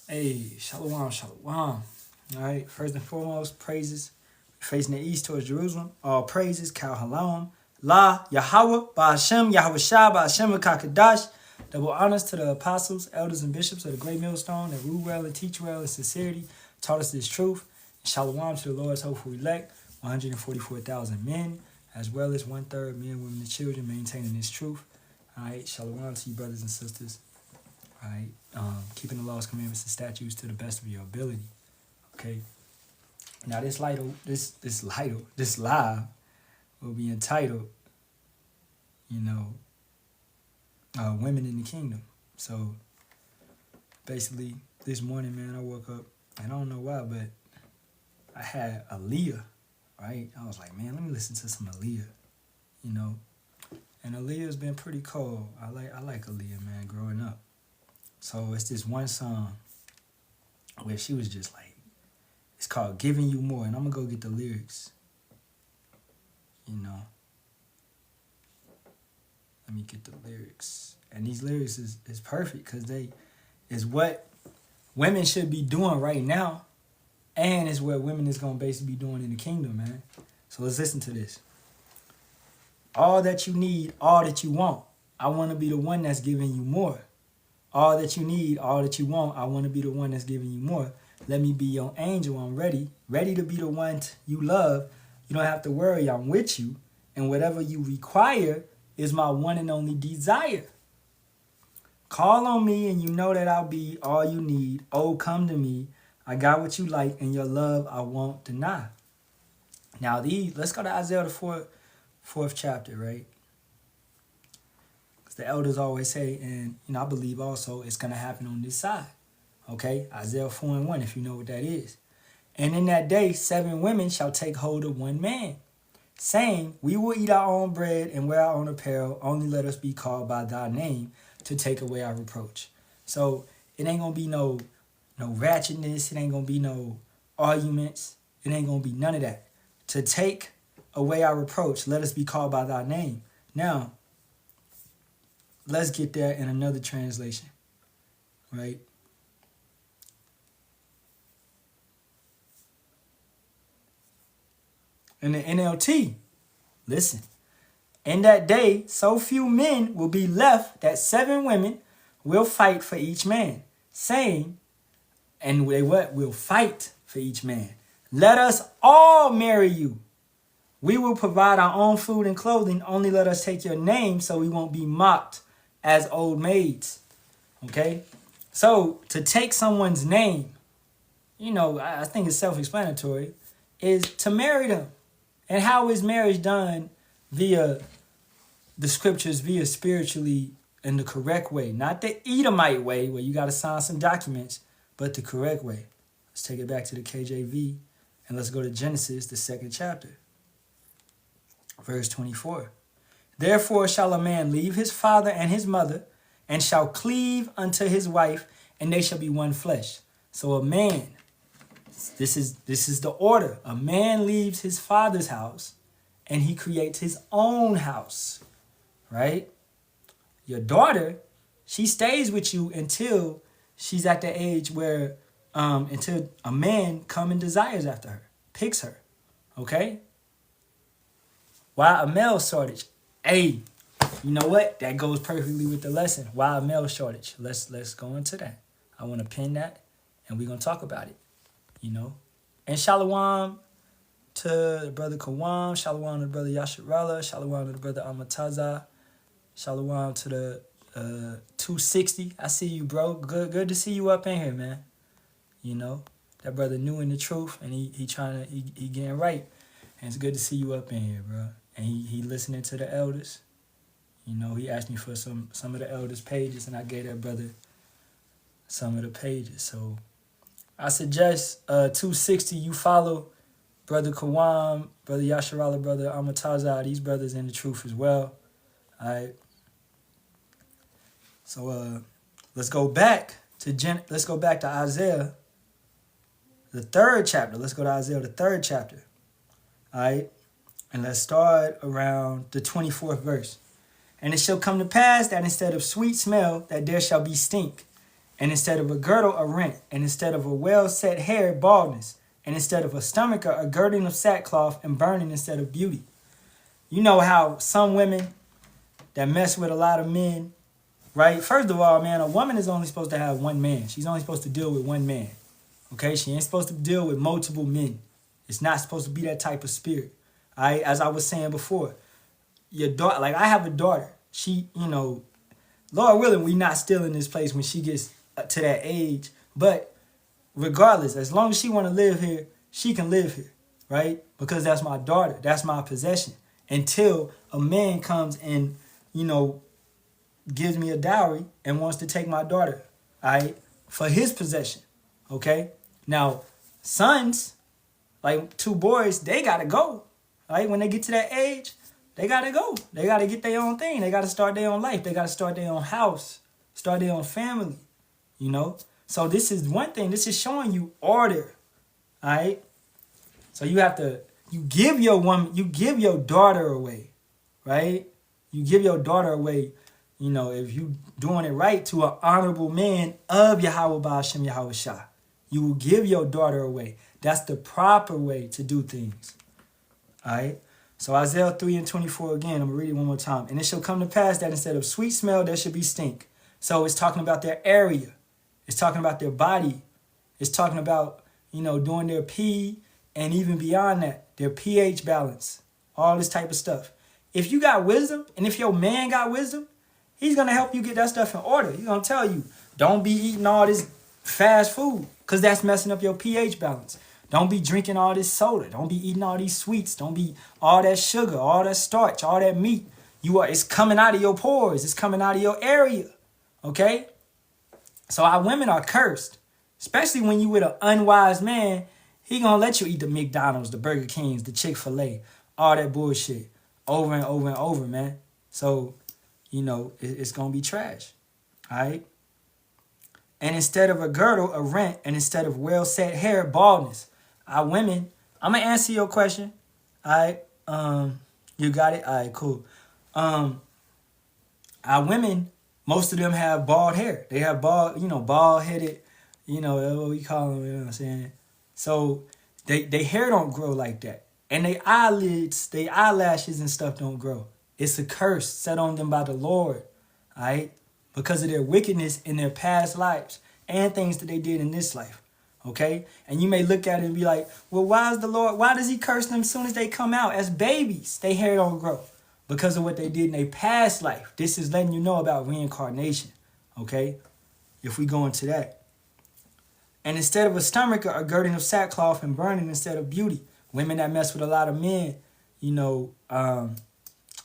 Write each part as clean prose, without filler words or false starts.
Hey, shalom, shalom. All right, first and foremost, praises. Facing the east towards Jerusalem. All praises, Halalyam. La, Yahawah, Bahasham, Yahawashi, Bahasham, Kakadash. Double honors to the apostles, elders, and bishops of the great millstone that rule well and teach well in sincerity, taught us this truth. And shalom to the Lord's hopeful elect, 144,000 men, as well as 1/3 men, women, and children maintaining this truth. All right, shalom to you, brothers and sisters. All right, keeping the laws, commandments, and statutes to the best of your ability. Okay. Now this live will be entitled, Women in the Kingdom. So basically, this morning, man, I woke up and I don't know why, but I had Aaliyah, right? I was like, man, let me listen to some Aaliyah, And Aaliyah's been pretty cool. I like Aaliyah, man, growing up. So it's this one song where she was just like, it's called Giving You More, and I'm going to go get the lyrics. Let me get the lyrics. And these lyrics is perfect because they is what women should be doing right now, and is what women is going to basically be doing in the kingdom, man. So let's listen to this. All that you need, all that you want. I want to be the one that's giving you more. All that you need, all that you want. I want to be the one that's giving you more. Let me be your angel. I'm ready to be the one you love. You don't have to worry. I'm with you. And whatever you require is my one and only desire. Call on me and you know that I'll be all you need. Oh, come to me. I got what you like and your love I won't deny. Now, let's go to Isaiah the fourth chapter, right? Because the elders always say, and I believe also it's going to happen on this side. Okay, Isaiah 4:1, if you know what that is. And in that day, 7 women shall take hold of one man, saying, we will eat our own bread and wear our own apparel. Only let us be called by thy name to take away our reproach. So it ain't going to be no ratchetness. It ain't going to be no arguments. It ain't going to be none of that. To take away our reproach, let us be called by thy name. Now, let's get there in another translation, right? In the NLT, listen. In that day, so few men will be left that 7 women will fight for each man, saying, and they what? Will fight for each man. Let us all marry you. We will provide our own food and clothing. Only let us take your name so we won't be mocked as old maids. Okay? So to take someone's name, I think it's self-explanatory, is to marry them. And how is marriage done via the scriptures, via spiritually in the correct way? Not the Edomite way where you got to sign some documents, but the correct way. Let's take it back to the KJV and let's go to Genesis, the 2nd chapter, verse 24. Therefore shall a man leave his father and his mother and shall cleave unto his wife, and they shall be one flesh. So a man, this is the order. A man leaves his father's house and he creates his own house, right? Your daughter, she stays with you until she's at the age where, until a man come and desires after her, picks her, okay? Why a male shortage? Hey, you know what? That goes perfectly with the lesson. Why a male shortage? Let's go into that. I want to pin that and we're going to talk about it. And shalawam to the brother Kawam, shalawam to the brother Yasharahla, shalawam to the brother Amataza, shalawam to the 260. I see you, bro. Good to see you up in here, man. That brother new in the truth, and he getting right. And it's good to see you up in here, bro. And he listening to the elders. He asked me for some of the elders' pages, and I gave that brother some of the pages. So I suggest 260, you follow Brother Kawam, Brother Yasharahla, Brother Amataza, these brothers in the truth as well. All right. So let's go back to Isaiah, the 3rd chapter. Let's go to Isaiah, the 3rd chapter. All right. And let's start around the 24th verse. And it shall come to pass that instead of sweet smell, that there shall be stink. and instead of a girdle, a rent, and instead of a well-set hair, baldness, and instead of a stomacher, a girding of sackcloth, and burning instead of beauty. You know how some women that mess with a lot of men, right? First of all, man, a woman is only supposed to have one man. She's only supposed to deal with one man. Okay? She ain't supposed to deal with multiple men. It's not supposed to be that type of spirit. All right? As I was saying before, your daughter, like I have a daughter. She, Lord willing, we not still in this place when she gets to that age. But regardless, as long as she want to live here, she can live here, right? Because that's my daughter. That's my possession. Until a man comes and, gives me a dowry and wants to take my daughter, all right, for his possession, okay? Now, sons, like 2 boys, they got to go, right? When they get to that age, they got to go. They got to get their own thing. They got to start their own life. They got to start their own house, start their own family, So this is one thing. This is showing you order, all right? So you give your daughter away, right? You give your daughter away, if you doing it right, to an honorable man of Yahawah, Bahasham, Yahawashi. You will give your daughter away. That's the proper way to do things, all right? So Isaiah 3:24 again, I'm going to read it one more time. And it shall come to pass that instead of sweet smell, there should be stink. So it's talking about their area. It's talking about their body. It's talking about, doing their pee, and even beyond that, their pH balance, all this type of stuff. If you got wisdom, and if your man got wisdom, he's going to help you get that stuff in order. He's going to tell you, don't be eating all this fast food, because that's messing up your pH balance. Don't be drinking all this soda. Don't be eating all these sweets. Don't be all that sugar, all that starch, all that meat. It's coming out of your pores. It's coming out of your area. Okay? So our women are cursed, especially when you with an unwise man. He gonna let you eat the McDonald's, the Burger Kings, the Chick-fil-A, all that bullshit over and over and over, man. So, it's gonna be trash. All right? And instead of a girdle, a rent, and instead of well-set hair, baldness. Our women, I'm going to answer your question. All right. You got it? All right, cool. Our women, most of them have bald hair. They have bald-headed, that's what we call them, you know what I'm saying? So they hair don't grow like that. And they eyelids, they eyelashes and stuff don't grow. It's a curse set on them by the Lord, all right? Because of their wickedness in their past lives and things that they did in this life. Okay? And you may look at it and be like, well, why does he curse them as soon as they come out? As babies, their hair don't grow because of what they did in their past life. This is letting you know about reincarnation. Okay? If we go into that. And instead of a stomacher, a girding of sackcloth and burning instead of beauty. Women that mess with a lot of men,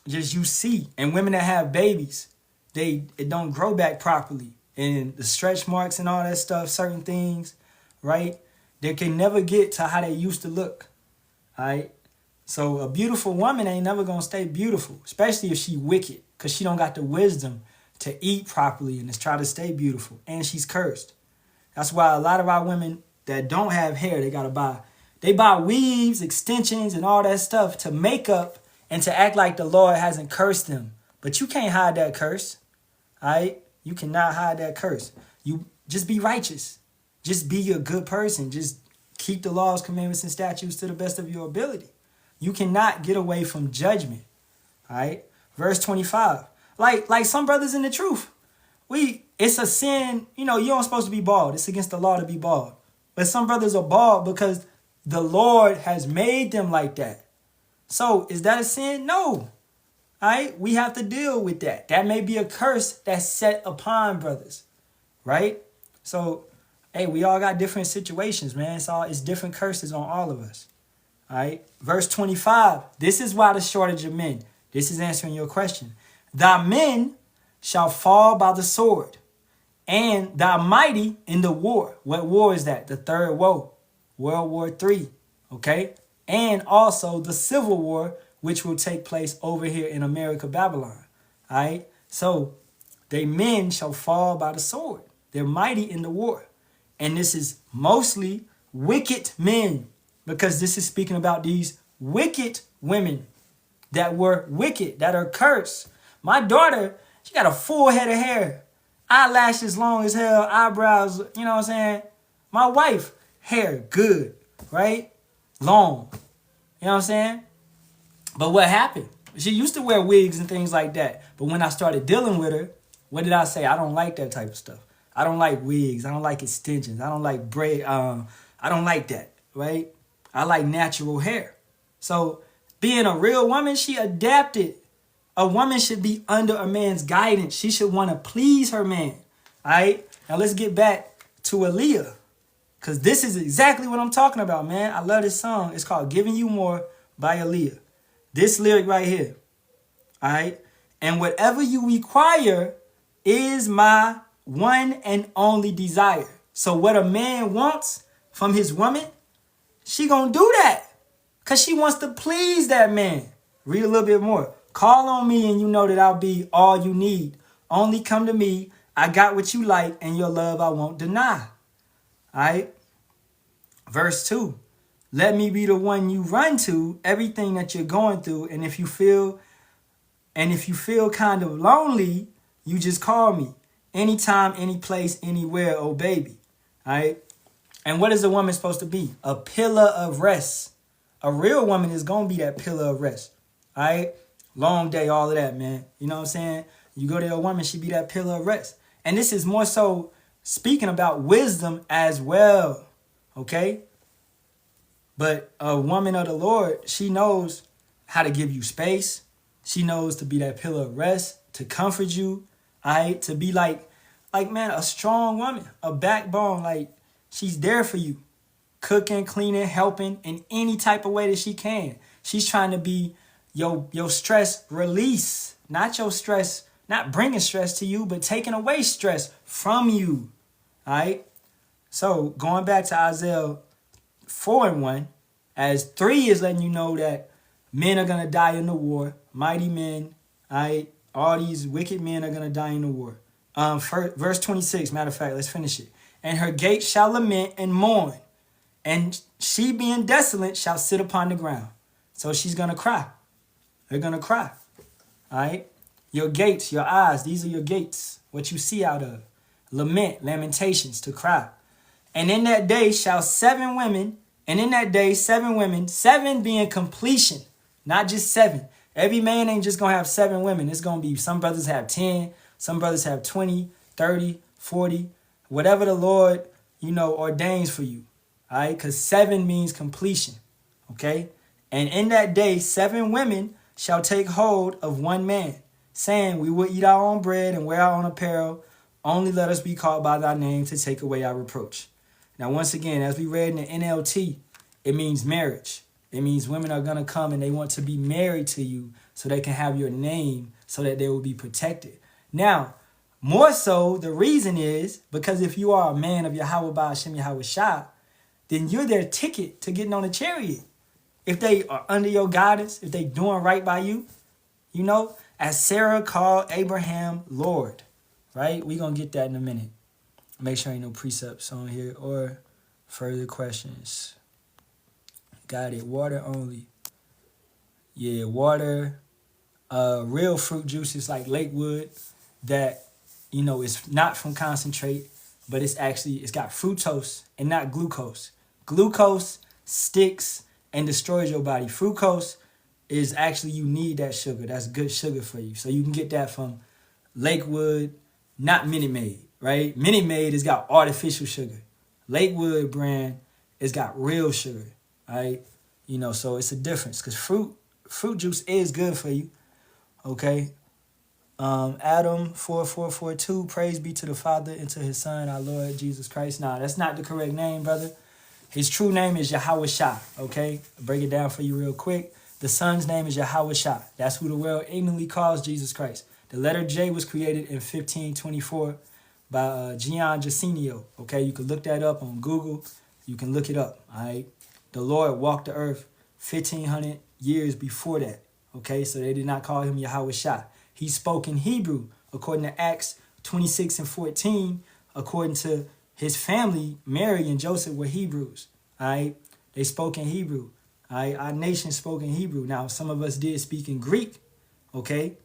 just you see. And women that have babies, it don't grow back properly. And the stretch marks and all that stuff, certain things, right? They can never get to how they used to look, all right? So a beautiful woman ain't never going to stay beautiful, especially if she wicked, because she don't got the wisdom to eat properly and to try to stay beautiful, and she's cursed. That's why a lot of our women that don't have hair, they buy weaves, extensions, and all that stuff to make up and to act like the Lord hasn't cursed them. But you can't hide that curse, all right? You cannot hide that curse. You just be righteous. Just be a good person. Just keep the laws, commandments, and statutes to the best of your ability. You cannot get away from judgment. All right? Verse 25. Like some brothers in the truth. It's a sin. You don't supposed to be bald. It's against the law to be bald. But some brothers are bald because the Lord has made them like that. So is that a sin? No. All right? We have to deal with that. That may be a curse that's set upon brothers. Right? So, hey, we all got different situations, man. It's different curses on all of us. All right. Verse 25. This is why the shortage of men. This is answering your question. Thy men shall fall by the sword, and thy mighty in the war. What war is that? The third woe. World War III. Okay. And also the civil war, which will take place over here in America, Babylon. All right. So they men shall fall by the sword. They're mighty in the war. And this is mostly wicked men, because this is speaking about these wicked women that were wicked, that are cursed. My daughter, she got a full head of hair. Eyelashes long as hell, eyebrows, you know what I'm saying? My wife, hair good, right? Long. You know what I'm saying? But what happened? She used to wear wigs and things like that. But when I started dealing with her, what did I say? I don't like that type of stuff. I don't like wigs. I don't like extensions. I don't like braid. I don't like that, right? I like natural hair. So being a real woman, she adapted. A woman should be under a man's guidance. She should want to please her man. All right? Now let's get back to Aaliyah. Because this is exactly what I'm talking about, man. I love this song. It's called Giving You More by Aaliyah. This lyric right here. All right? And whatever you require is my one and only desire. So what a man wants from his woman, she gonna do that. Because she wants to please that man. Read a little bit more. Call on me and you know that I'll be all you need. Only come to me. I got what you like and your love I won't deny. All right? Verse 2. Let me be the one you run to, everything that you're going through. And if you feel kind of lonely, you just call me. Anytime, any place, anywhere, oh baby. All right? And what is a woman supposed to be? A pillar of rest. A real woman is going to be that pillar of rest. All right? Long day, all of that, man. You know what I'm saying? You go to a woman, she be that pillar of rest. And this is more so speaking about wisdom as well. Okay? But a woman of the Lord, she knows how to give you space. She knows to be that pillar of rest, to comfort you, all right? To be like, man, a strong woman, a backbone. Like, she's there for you. Cooking, cleaning, helping in any type of way that she can. She's trying to be your stress release. Not your stress, not bringing stress to you, but taking away stress from you, all right? So, going back to Isaiah 4:1, as 3 is letting you know that men are going to die in the war. Mighty men, all right? All these wicked men are going to die in the war. Verse 26, matter of fact, let's finish it. And her gates shall lament and mourn, and she being desolate shall sit upon the ground. So she's going to cry. They're going to cry, all right? Your gates, your eyes, these are your gates, what you see out of. Lament, lamentations, to cry. And in that day shall 7 women, seven being completion, not just 7. Every man ain't just going to have 7 women. It's going to be, some brothers have 10, some brothers have 20, 30, 40, whatever the Lord, ordains for you, all right? Because 7 means completion, okay? And in that day, 7 women shall take hold of one man, saying, we will eat our own bread and wear our own apparel. Only let us be called by thy name to take away our reproach. Now, once again, as we read in the NLT, it means marriage. It means women are going to come and they want to be married to you so they can have your name so that they will be protected. Now, more so, the reason is because if you are a man of Yahawah, Bahasham, Yahawashi, then you're their ticket to getting on the chariot. If they are under your guidance, if they doing right by you, as Sarah called Abraham Lord, right? We're going to get that in a minute. Make sure ain't no precepts on here or further questions. Got it. Water only. Yeah, water. Real fruit juices like Lakewood that, it's not from concentrate, but it's got fructose and not glucose. Glucose sticks and destroys your body. Fructose is actually, you need that sugar. That's good sugar for you. So you can get that from Lakewood, not Minute Maid, right? Minute Maid has got artificial sugar. Lakewood brand has got real sugar, right? So it's a difference because fruit juice is good for you, okay? Adam 4442, praise be to the Father and to his Son, our Lord Jesus Christ. Nah, that's not the correct name, brother. His true name is Yahawashi, okay? I'll break it down for you real quick. The Son's name is Yahawashi. That's who the world ignorantly calls Jesus Christ. The letter J was created in 1524 by Gian Jacinio, okay? You can look that up on Google. You can look it up, all right? The Lord walked the earth 1,500 years before that, okay? So they did not call him Yahawashi. He spoke in Hebrew, according to Acts 26:14, according to his family. Mary and Joseph were Hebrews, all right? They spoke in Hebrew, all right? Our nation spoke in Hebrew. Now, some of us did speak in Greek, okay?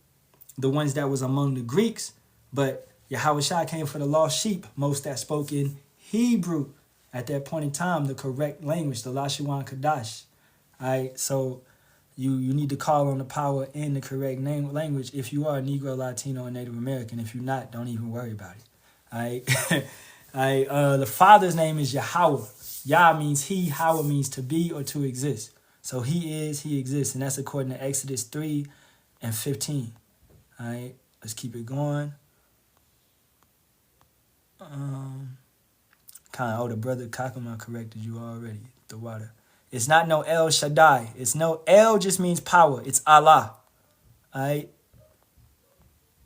The ones that was among the Greeks, but Yahawashi came for the lost sheep, most that spoke in Hebrew at that point in time, the correct language, the Lashawan Kadash. All right, so you need to call on the power in the correct language if you are a Negro, Latino, or Native American. If you're not, don't even worry about it. All right, all right. The Father's name is Yahawah. Yah means he, Hawa means to be or to exist. So he is, he exists, and that's according to Exodus 3:15. All right, let's keep it going. The brother Kakama corrected you already. The water. It's not no El Shaddai. It's no El just means power. It's Allah. All right.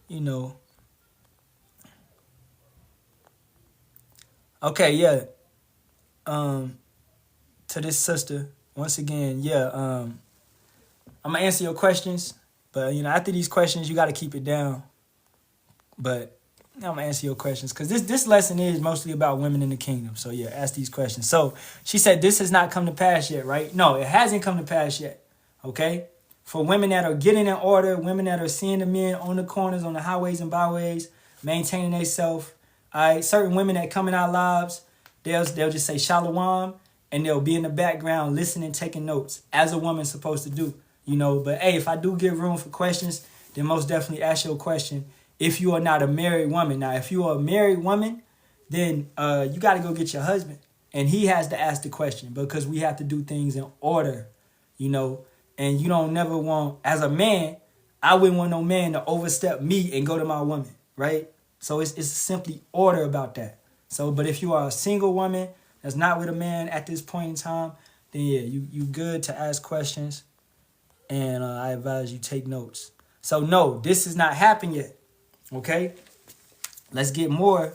You know. Okay, yeah. To this sister, once again, yeah. I'm gonna answer your questions, but after these questions, you got to keep it down. But I'm gonna answer your questions because this lesson is mostly about women in the kingdom. So yeah, ask these questions. So she said this has not come to pass yet, right? No, it hasn't come to pass yet. Okay, for women that are getting in order, women that are seeing the men on the corners, on the highways and byways, maintaining themselves. All right, certain women that come in our lives, they'll just say Shalawam, and they'll be in the background listening, taking notes, as a woman's supposed to do. But hey, if I do give room for questions, then most definitely ask your question. If you are not a married woman. Now, if you are a married woman, then you got to go get your husband. And he has to ask the question because we have to do things in order, And you don't never want, as a man, I wouldn't want no man to overstep me and go to my woman, right? So it's simply order about that. So, but if you are a single woman that's not with a man at this point in time, then yeah, you good to ask questions. And I advise you take notes. So no, this has not happened yet. Okay, let's get more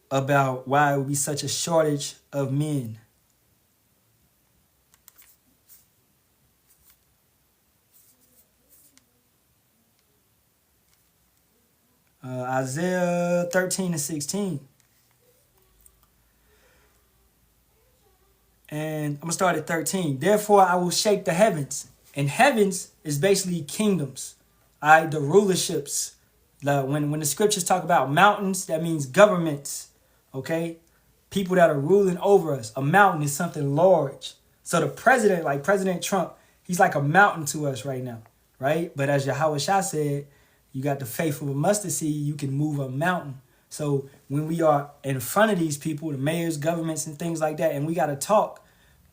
about why it would be such a shortage of men. Isaiah 13:16. And I'm going to start at 13. Therefore, I will shake the heavens. And heavens is basically kingdoms. All right, the rulerships. When the scriptures talk about mountains, that means governments, okay? People that are ruling over us. A mountain is something large. So the president, like President Trump, he's like a mountain to us right now, right? But as Yahawashi said, you got the faith of a mustard seed, you can move a mountain. So when we are in front of these people, the mayors, governments, and things like that, and we got to talk,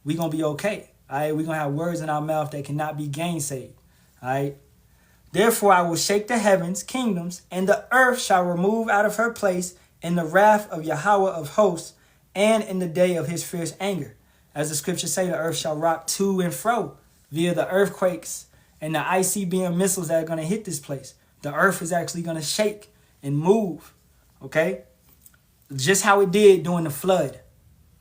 we're going to be okay, all right? We're going to have words in our mouth that cannot be gainsaid, all right? Therefore, I will shake the heavens, kingdoms, and the earth shall remove out of her place in the wrath of Yahawah of hosts and in the day of his fierce anger. As the scriptures say, the earth shall rock to and fro via the earthquakes and the ICBM missiles that are going to hit this place. The earth is actually going to shake and move, okay? Just how it did during the flood.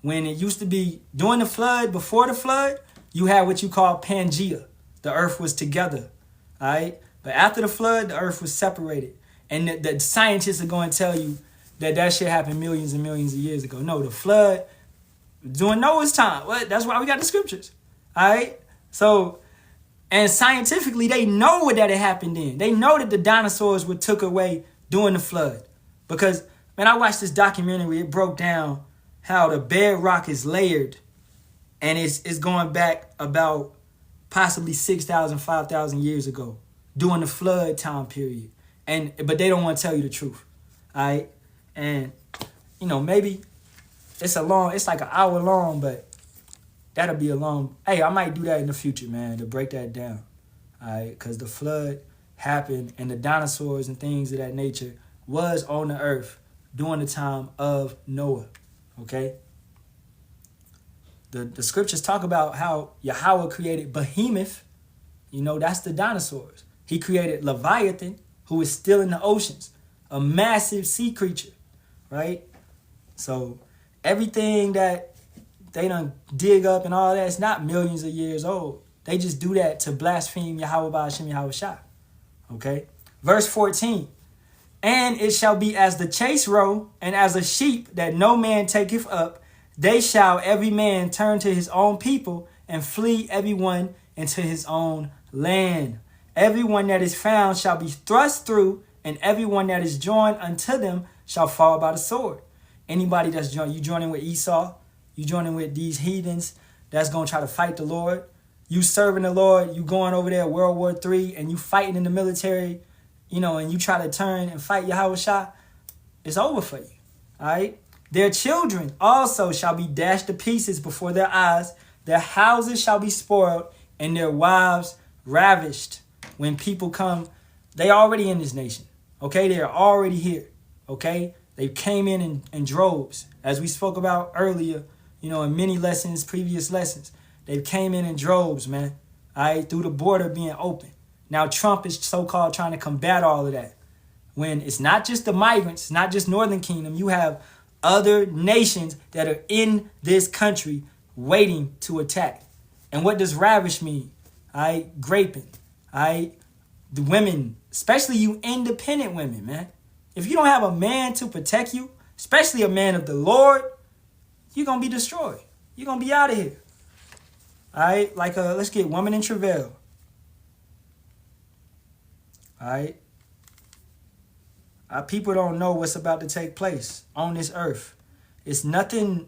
When it used to be during the flood, before the flood, you had what you call Pangea. The earth was together, all right? But after the flood, the earth was separated. And the scientists are going to tell you that shit happened millions and millions of years ago. No, the flood, during Noah's time. What? That's why we got the scriptures. All right? So, and scientifically, they know that it happened then. They know that the dinosaurs were took away during the flood. Because, man, I watched this documentary. It broke down how the bedrock is layered. And it's going back about possibly 6,000, 5,000 years ago. During the flood time period. But they don't want to tell you the truth. All right? And, maybe it's like an hour long, but that'll be a long. Hey, I might do that in the future, man, to break that down. All right? Because the flood happened and the dinosaurs and things of that nature was on the earth during the time of Noah. Okay? The scriptures talk about how Yahawah created Behemoth. That's the dinosaurs. He created Leviathan, who is still in the oceans, a massive sea creature, right? So everything that they done dig up and all that, it's not millions of years old. They just do that to blaspheme Yahawah Bahasham Yahawashi, okay? Verse 14, and it shall be as the chase roe and as a sheep that no man taketh up, they shall every man turn to his own people and flee every one into his own land. Everyone that is found shall be thrust through, and everyone that is joined unto them shall fall by the sword. Anybody that's you joining with Esau, you joining with these heathens that's going to try to fight the Lord, you serving the Lord, you going over there World War III and you fighting in the military, and you try to turn and fight Yahawashi, it's over for you. All right? Their children also shall be dashed to pieces before their eyes. Their houses shall be spoiled and their wives ravished. When people come, they already in this nation. Okay? They're already here. Okay? They came in droves. As we spoke about earlier, in many lessons, previous lessons. They came in droves, man. All right? Through the border being open. Now Trump is so-called trying to combat all of that. When it's not just the migrants, it's not just Northern Kingdom. You have other nations that are in this country waiting to attack. And what does ravish mean? All right? Graping. All right? The women, especially you independent women, man. If you don't have a man to protect you, especially a man of the Lord, you're going to be destroyed. You're going to be out of here. All right? Let's get woman in travail. All right? Our people don't know what's about to take place on this earth. It's nothing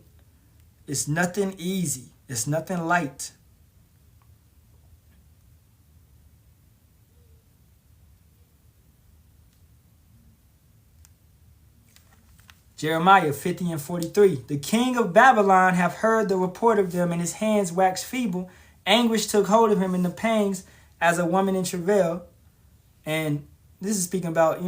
easy. It's nothing light. Jeremiah 50 and 43. The king of Babylon hath heard the report of them, and his hands waxed feeble. Anguish took hold of him in the pangs as a woman in travail. And this is speaking about,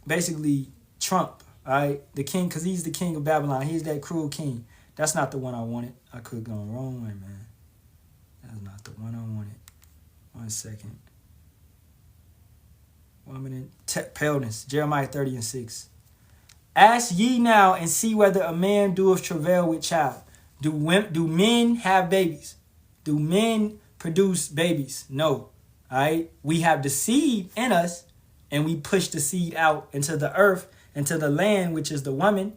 basically Trump, all right? The king, because he's the king of Babylon. He's that cruel king. That's not the one I wanted. I could have gone wrong way, man. That's not the one I wanted. 1 second. Woman in paleness. Jeremiah 30 and 6. Ask ye now and see whether a man doeth travail with child. Do men have babies? Do men produce babies? No. All right? We have the seed in us, and we push the seed out into the earth, into the land, which is the woman.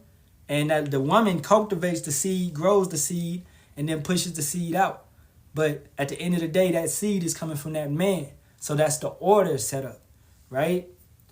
And that the woman cultivates the seed, grows the seed, and then pushes the seed out. But at the end of the day, that seed is coming from that man. So that's the order set up, right?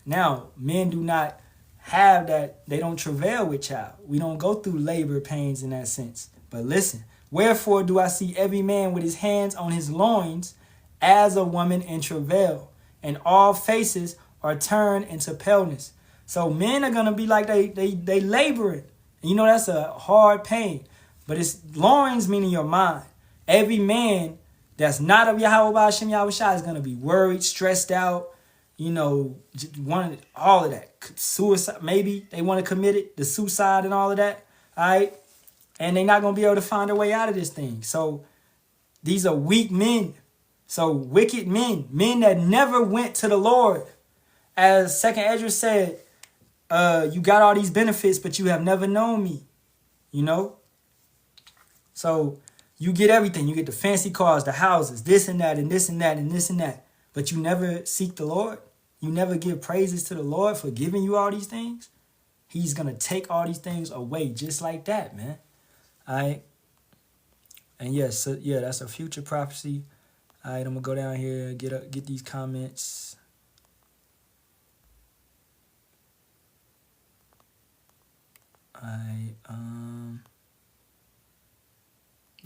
Now, men do not have that. They don't travail with child. We don't go through labor pains in that sense. But listen, wherefore do I see every man with his hands on his loins as a woman in travail, and all faces are turned into paleness. So men are going to be like they laboring. And that's a hard pain. But it's loins meaning your mind. Every man that's not of Yahawah, Bahasham, Yahawashi is going to be worried, stressed out, wanted all of that. Suicide, maybe they want to commit it, the suicide and all of that. All right. And they're not going to be able to find a way out of this thing. So these are weak men. So wicked men that never went to the Lord. As 2nd Ezra said, you got all these benefits, but you have never known me. So you get everything. You get the fancy cars, the houses, this and that, and this and that, and this and that. But you never seek the Lord. You never give praises to the Lord for giving you all these things. He's going to take all these things away just like that, man. All right. And yes, that's a future prophecy. All right, I'm going to go down here, get these comments. All right.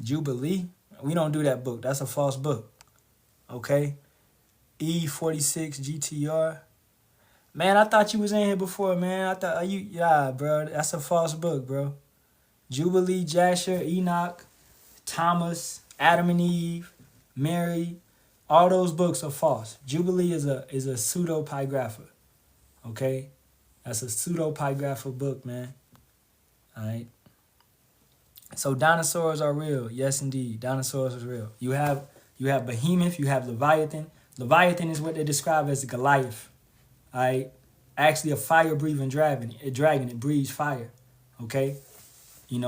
Jubilee. We don't do that book. That's a false book. Okay. E46 GTR. Man, I thought you was in here before, man. I thought bro. That's a false book, bro. Jubilee, Jasher, Enoch, Thomas, Adam and Eve, Mary, all those books are false. Jubilee is a pseudo-pigrapher. Okay? That's a pseudo-pigrapher book, man. All right? So dinosaurs are real. Yes, indeed. Dinosaurs are real. You have Behemoth, you have Leviathan. Leviathan is what they describe as Goliath. All right? Actually a fire-breathing dragon. It breathes fire. Okay?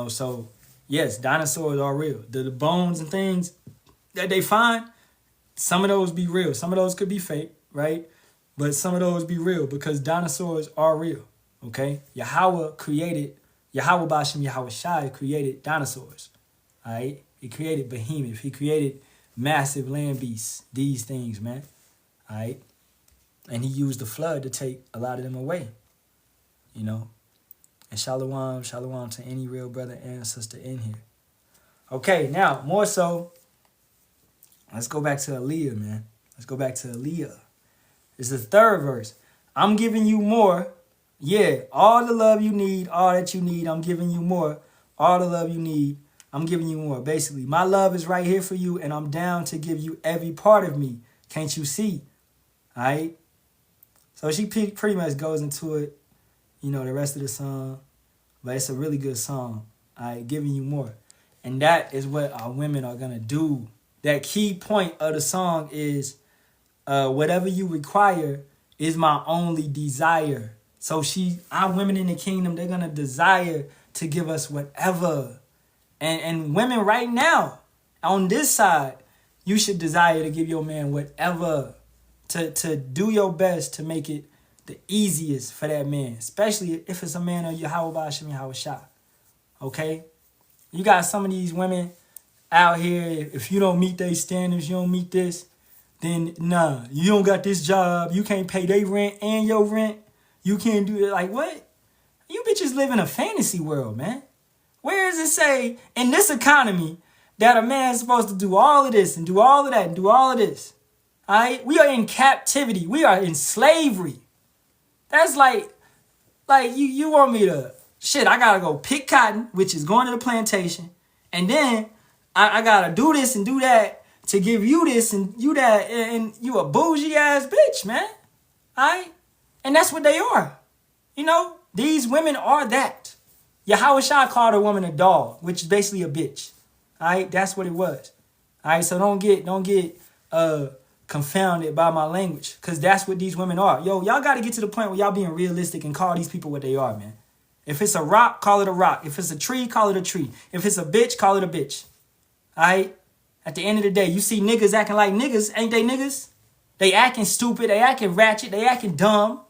So yes, dinosaurs are real. The bones and things that they find, some of those be real. Some of those could be fake, right? But some of those be real because dinosaurs are real, okay? Yahawah Bahasham, Yahawashi created dinosaurs, all right? He created Behemoth. He created massive land beasts, these things, man, all right? And he used the flood to take a lot of them away. You know. And shalom, shalom to any real brother and sister in here. Okay, now, more so, let's go back to Aaliyah, man. Let's go back to Aaliyah. It's the third verse. I'm giving you more. Yeah, all the love you need, all that you need, I'm giving you more. All the love you need, I'm giving you more. Basically, my love is right here for you, and I'm down to give you every part of me. Can't you see? All right? So she pretty much goes into it, you know, the rest of the song. But it's a really good song. All right, giving you more. And that is what our women are going to do. That key point of the song is whatever you require is my only desire. So our women in the kingdom, they're going to desire to give us whatever. And women right now, on this side, you should desire to give your man whatever. To do your best to make it the easiest for that man. Especially if it's a man of Yahawah, Bahasham, Yahawashi. Okay? You got some of these women out here, if you don't meet their standards, you don't meet this, then nah, you don't got this job, you can't pay their rent and your rent, you can't do it. Like, what? You bitches live in a fantasy world, man. Where does it say in this economy that a man's supposed to do all of this and do all of that and do all of this? All right? We are in captivity. We are in slavery. That's like you want me to, shit, I got to go pick cotton, which is going to the plantation, and then I got to do this and do that to give you this and you that, and you a bougie ass bitch, man. All right? And that's what they are. You know, these women are that. Yahawashi called a woman a dog, which is basically a bitch. All right? That's what it was. All right? So don't get confounded by my language, because that's what these women are. Yo, y'all got to get to the point where y'all being realistic and call these people what they are, man. If it's a rock, call it a rock. If it's a tree, call it a tree. If it's a bitch, call it a bitch. All right? At the end of the day, you see niggas acting like niggas, ain't they niggas? They acting stupid, they acting ratchet, they acting dumb.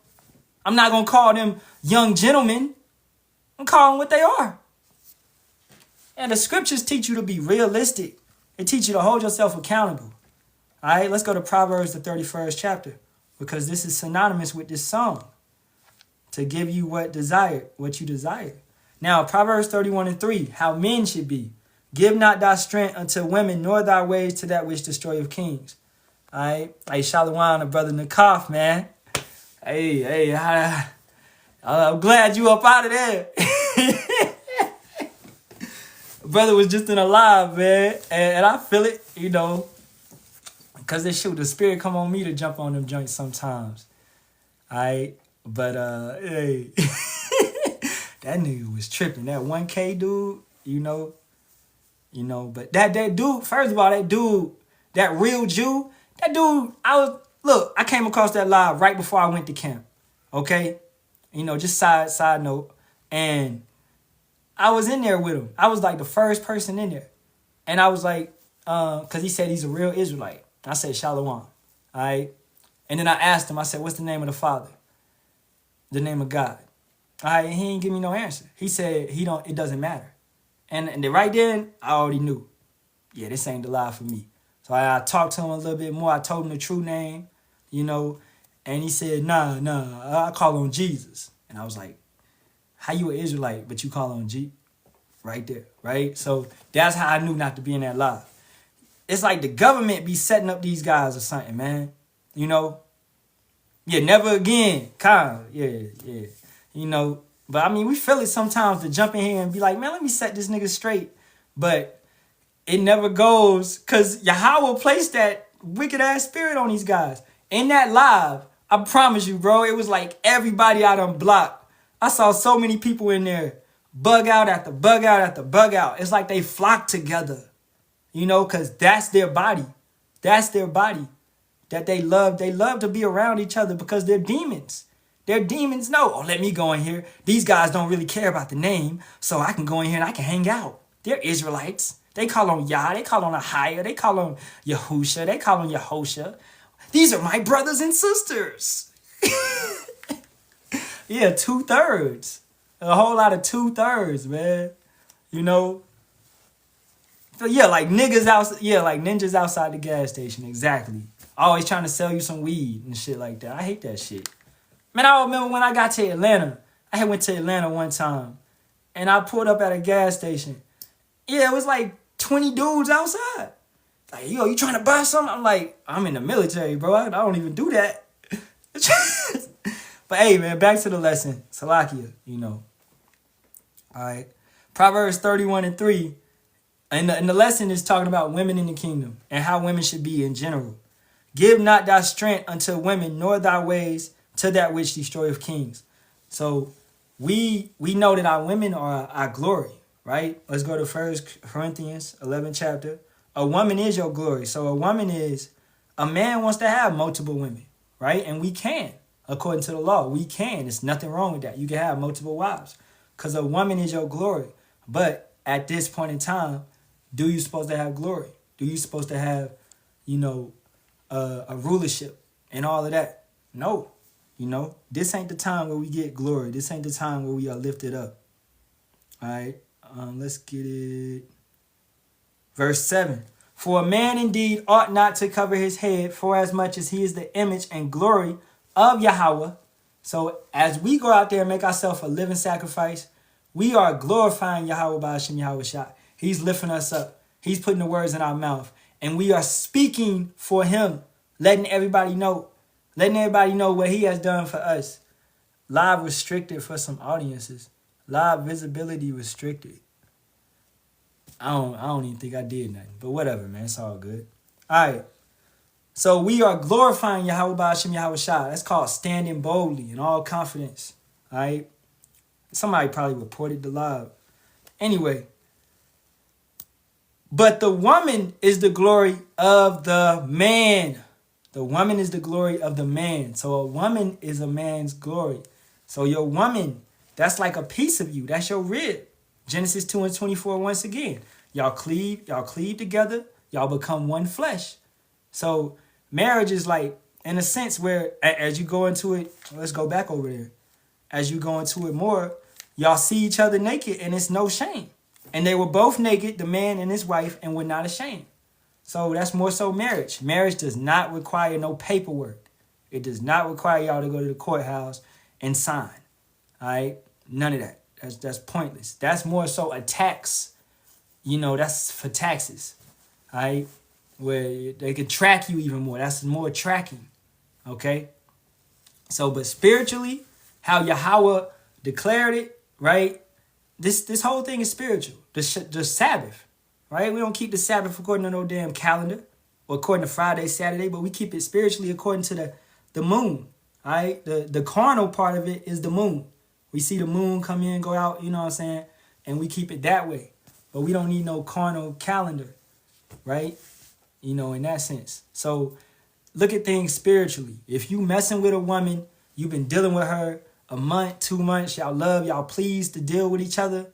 I'm not going to call them young gentlemen. I'm calling what they are. And the scriptures teach you to be realistic. They teach you to hold yourself accountable. All right, let's go to Proverbs, the 31st chapter, because this is synonymous with this song. To give you what you desire. Now, Proverbs 31:3, how men should be. Give not thy strength unto women, nor thy ways to that which destroyeth kings. All right, hey, Shalawam, the brother Nakaf, man. Hey, I'm glad you up out of there. Brother was just in a live, man, and I feel it, you know, because the spirit come on me to jump on them joints sometimes. All right, but hey, that nigga was tripping. That 1K dude, you know, but that dude, first of all, that real Jew, that dude, I came across that live right before I went to camp. Okay, you know, just side note, and I was in there with him. I was like the first person in there, and I was like, because he said he's a real Israelite. I said Shalawam, all right, and then I asked him. I said, "What's the name of the Father?" The name of God. All right, and he didn't give me no answer. He said it doesn't matter, and right then I already knew, yeah, this ain't the lie for me. So I talked to him a little bit more. I told him the true name, you know, and he said, nah, I call on Jesus. And I was like, how you an Israelite, but you call on G? Right there, right? So that's how I knew not to be in that live. It's like the government be setting up these guys or something, man. You know? Yeah, never again. Kind of, yeah. You know, but I mean, we feel it sometimes to jump in here and be like, man, let me set this nigga straight. But it never goes, because Yahawah placed that wicked ass spirit on these guys. In that live, I promise you, bro, it was like everybody out on block. I saw so many people in there, bug out after bug out after bug out. It's like they flocked together, you know, because that's their body. That's their body that they love. They love to be around each other because they're demons. Their demons know, oh, let me go in here. These guys don't really care about the name, so I can go in here and I can hang out. They're Israelites. They call on Yah, they call on Ahtham, they call on Yahusha, they call on Yahosha. These are my brothers and sisters. Yeah, 2/3. A whole lot of 2/3, man. You know? So yeah, like niggas out, yeah, like ninjas outside the gas station, exactly. Always trying to sell you some weed and shit like that. I hate that shit. Man, I remember when I got to Atlanta. I had went to Atlanta one time. And I pulled up at a gas station. Yeah, it was like 20 dudes outside. Like, yo, you trying to buy something? I'm like, I'm in the military, bro. I don't even do that. But hey, man, back to the lesson. Salakia, you know. All right. Proverbs 31:3. And the lesson is talking about women in the kingdom and how women should be in general. Give not thy strength unto women, nor thy ways to that which destroyeth kings. So we know that our women are our glory, right? Let's go to 1 Corinthians 11 chapter. A woman is your glory. So a man wants to have multiple women, right? And we can, according to the law, we can. There's nothing wrong with that. You can have multiple wives because a woman is your glory. But at this point in time, do you supposed to have glory? Do you supposed to have, a rulership and all of that? No. This ain't the time where we get glory. This ain't the time where we are lifted up. All right. Let's get it. Verse 7. For a man indeed ought not to cover his head, for as much as he is the image and glory of Yahawah. So as we go out there and make ourselves a living sacrifice, we are glorifying Yahawah Bahasham Yahawashi. He's lifting us up. He's putting the words in our mouth. And we are speaking for him, letting everybody know what he has done for us. Live restricted for some audiences. Live visibility restricted. I don't even think I did nothing. But whatever, man. It's all good. All right. So we are glorifying Yahawah Bahasham Yahawashi. That's called standing boldly in all confidence. All right. Somebody probably reported the live. Anyway. But the woman is the glory of the man. The woman is the glory of the man. So a woman is a man's glory. So your woman, that's like a piece of you. That's your rib. Genesis 2:24 once again. Y'all cleave together. Y'all become one flesh. So marriage is like, in a sense, where as you go into it, let's go back over there. As you go into it more, y'all see each other naked and it's no shame. And they were both naked, the man and his wife, and were not ashamed. So that's more so marriage. Marriage does not require no paperwork. It does not require y'all to go to the courthouse and sign. All right? None of that. That's pointless. That's more so a tax. That's for taxes. All right? Where they can track you even more. That's more tracking. Okay? So, but spiritually, how Yahawah declared it, right? This whole thing is spiritual. The Sabbath, right? We don't keep the Sabbath according to no damn calendar or according to Friday, Saturday, but we keep it spiritually according to the moon, all right? The carnal part of it is the moon. We see the moon come in, go out, you know what I'm saying? And we keep it that way. But we don't need no carnal calendar, right? In that sense. So look at things spiritually. If you messing with a woman, you've been dealing with her a month, 2 months, y'all pleased to deal with each other.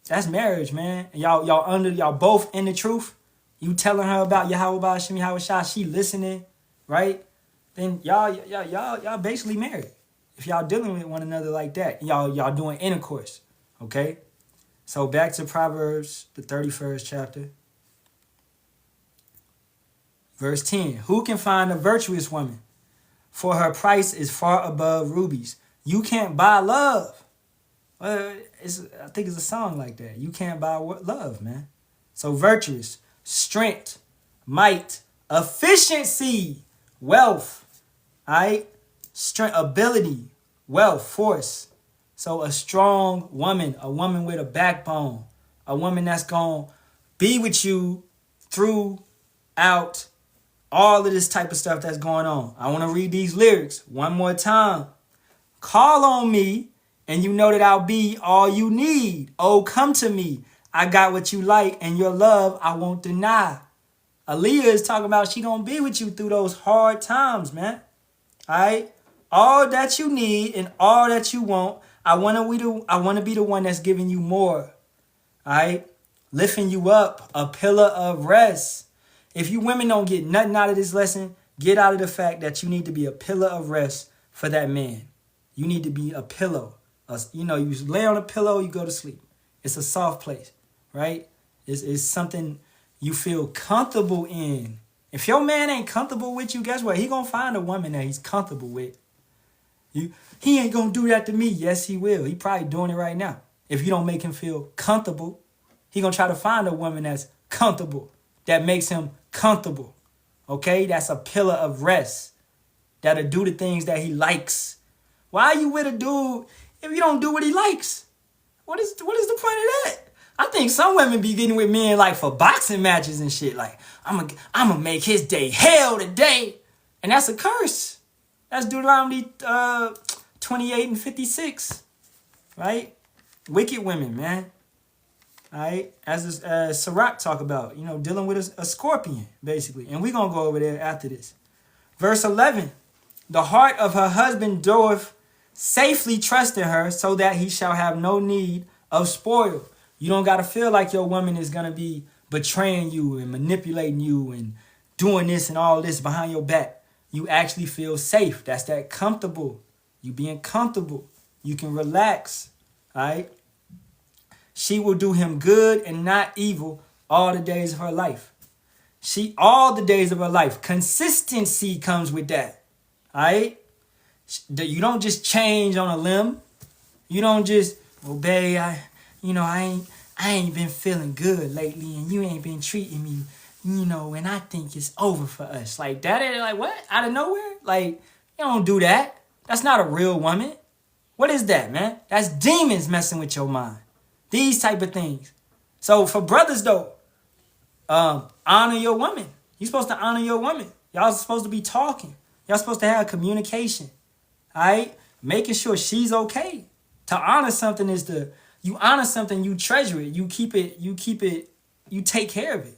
That's marriage, man. And y'all both in the truth. You telling her about Yahawah Bahasham Yahawashi, she listening, right? Then y'all basically married. If y'all dealing with one another like that, y'all doing intercourse, okay? So back to Proverbs, the 31st chapter. Verse 10. Who can find a virtuous woman? For her price is far above rubies. You can't buy love. I think it's a song like that. You can't buy love, man. So virtuous, strength, might, efficiency, wealth, all right? Strength, ability, wealth, force. So a strong woman, a woman with a backbone, a woman that's going to be with you throughout all of this type of stuff that's going on. I want to read these lyrics one more time. Call on me, and you know that I'll be all you need. Oh, come to me. I got what you like, and your love I won't deny. Aaliyah is talking about she gonna be with you through those hard times, man. All right? All that you need and all that you want, I wanna be the one that's giving you more. All right? Lifting you up, a pillar of rest. If you women don't get nothing out of this lesson, get out of the fact that you need to be a pillar of rest for that man. You need to be a pillow. You lay on a pillow, you go to sleep. It's a soft place, right? It's something you feel comfortable in. If your man ain't comfortable with you, guess what? He gonna find a woman that he's comfortable with. He ain't gonna do that to me. Yes, he will. He probably doing it right now. If you don't make him feel comfortable, he gonna try to find a woman that's comfortable, that makes him comfortable. Okay? That's a pillar of rest. That'll do the things that he likes. Why are you with a dude if you don't do what he likes? What is the point of that? I think some women be getting with men like for boxing matches and shit. Like, I'm gonna make his day hell today. And that's a curse. That's Deuteronomy 28 and 56. Right? Wicked women, man. All right? As Sirach talk about, dealing with a scorpion, basically. And we're going to go over there after this. Verse 11. The heart of her husband doeth safely trust in her, so that he shall have no need of spoil. You don't got to feel like your woman is going to be betraying you and manipulating you and doing this and all this behind your back. You actually feel safe. That's that comfortable. You being comfortable. You can relax. All right? She will do him good and not evil all the days of her life. All the days of her life. Consistency comes with that. All right? You don't just change on a limb. You don't just, babe, I ain't been feeling good lately, and you ain't been treating me, and I think it's over for us. Like that, like what? Out of nowhere? Like, you don't do that. That's not a real woman. What is that, man? That's demons messing with your mind. These type of things. So for brothers though, honor your woman. You're supposed to honor your woman. Y'all supposed to be talking. Y'all supposed to have communication. All right? Making sure she's okay. To honor something is you honor something, you treasure it, you keep it, you take care of it.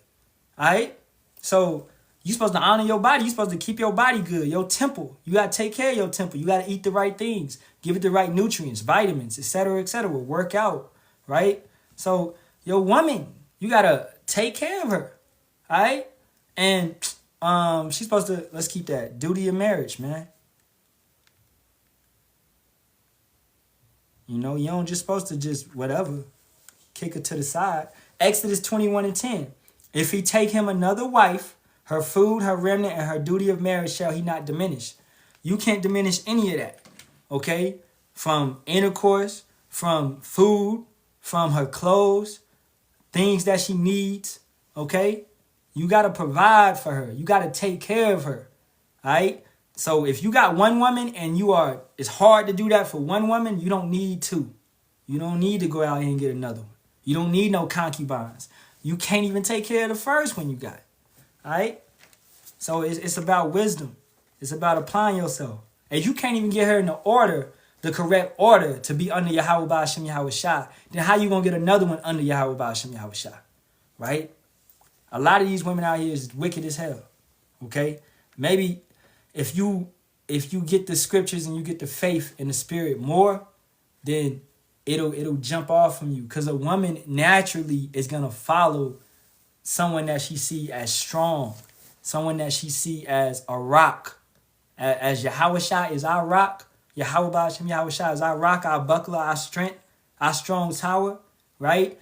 All right? So you're supposed to honor your body. You're supposed to keep your body good, your temple. You got to take care of your temple. You got to eat the right things, give it the right nutrients, vitamins, etc., etc. Work out, right? So your woman, you got to take care of her, all right? And she's supposed to, let's keep that, duty of marriage, man. You don't just supposed to just whatever, kick her to the side. Exodus 21 and 10. If he take him another wife, her food, her remnant, and her duty of marriage shall he not diminish. You can't diminish any of that, okay? From intercourse, from food, from her clothes, things that she needs, okay? You got to provide for her. You got to take care of her, all right? So if you got one woman and it's hard to do that for one woman, you don't need two. You don't need to go out and get another one. You don't need no concubines. You can't even take care of the first one you got, all right? So it's about wisdom. It's about applying yourself. And you can't even get her in the correct order to be under Yahawah, Bahasham, Yahawashi, then how you going to get another one under Yahawah, Bahasham, Yahawashi, right? A lot of these women out here is wicked as hell, okay? Maybe if you get the scriptures and you get the faith and the spirit more, then it'll jump off from you. Because a woman naturally is going to follow someone that she see as strong, someone that she see as a rock. As Yahawashi is our rock, Yahawah, Bahasham, Yahawashi is our rock, our buckler, our strength, our strong tower, right?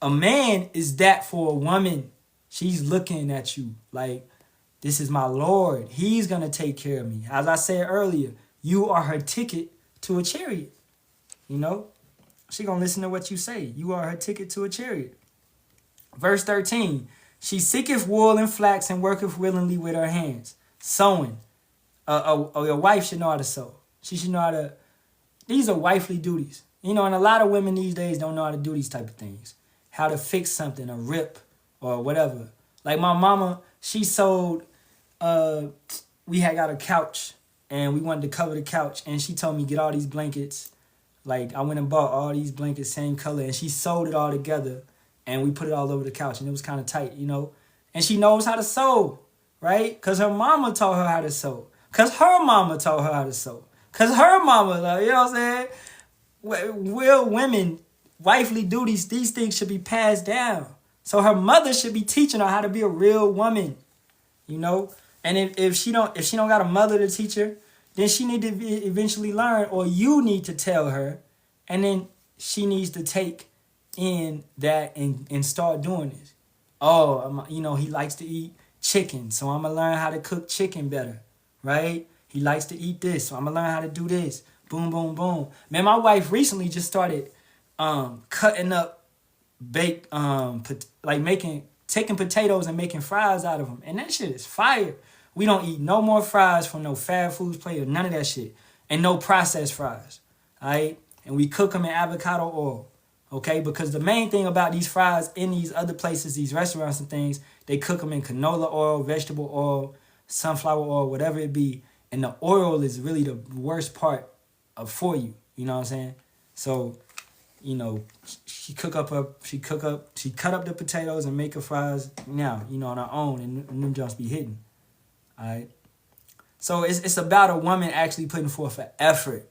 A man is that for a woman. She's looking at you like, this is my Lord. He's going to take care of me. As I said earlier, you are her ticket to a chariot. She going to listen to what you say. You are her ticket to a chariot. Verse 13, she seeketh wool and flax and worketh willingly with her hands. Sewing. Your wife should know how to sew. She should know how to, these are wifely duties. And a lot of women these days don't know how to do these type of things. How to fix something, a rip or whatever. Like my mama, she sewed, we had got a couch and we wanted to cover the couch and she told me get all these blankets. Like I went and bought all these blankets, same color, and she sewed it all together and we put it all over the couch and it was kind of tight, And she knows how to sew, right? Because her mama taught her how to sew. Because her mama taught her how to sew. Because her mama, you know what I'm saying? Real women, wifely duties, these things should be passed down. So her mother should be teaching her how to be a real woman, And if she don't got a mother to teach her, then she need to eventually learn, or you need to tell her, and then she needs to take in that and start doing this. He likes to eat chicken, so I'm going to learn how to cook chicken better, right? He likes to eat this, so I'm going to learn how to do this. Boom, boom, boom. Man, my wife recently just started cutting up taking potatoes and making fries out of them. And that shit is fire. We don't eat no more fries from no fast foods place or none of that shit. And no processed fries, all right? And we cook them in avocado oil, okay? Because the main thing about these fries in these other places, these restaurants and things, they cook them in canola oil, vegetable oil, sunflower oil, whatever it be. And the oil is really the worst part for you. You know what I'm saying? So, you know, she cut up the potatoes and make her fries now, you know, on her own, and them just be hitting. All right. So it's about a woman actually putting forth an effort,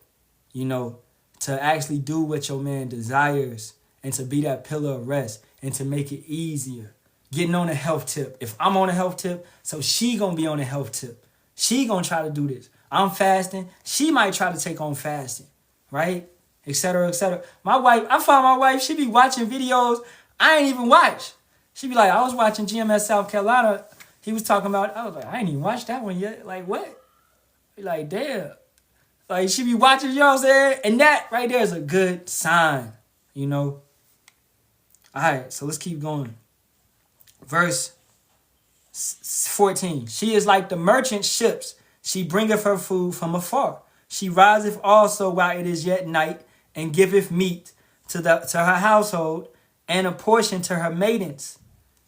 you know, to actually do what your man desires and to be that pillar of rest and to make it easier. Getting on a health tip. If I'm on a health tip, so she gonna be on a health tip. She gonna try to do this. I'm fasting. She might try to take on fasting, right? Etc. etc. My wife, I found my wife, she be watching videos I ain't even watch. She be like, I was watching GMS South Carolina. He was talking about, I was like, I ain't even watched that one yet. Like, what? Be like, damn. Like, she be watching, you know what I'm saying? And that right there is a good sign, you know? All right, so let's keep going. Verse 14. She is like the merchant ships. She bringeth her food from afar. She riseth also while it is yet night, and giveth meat to her household, and a portion to her maidens.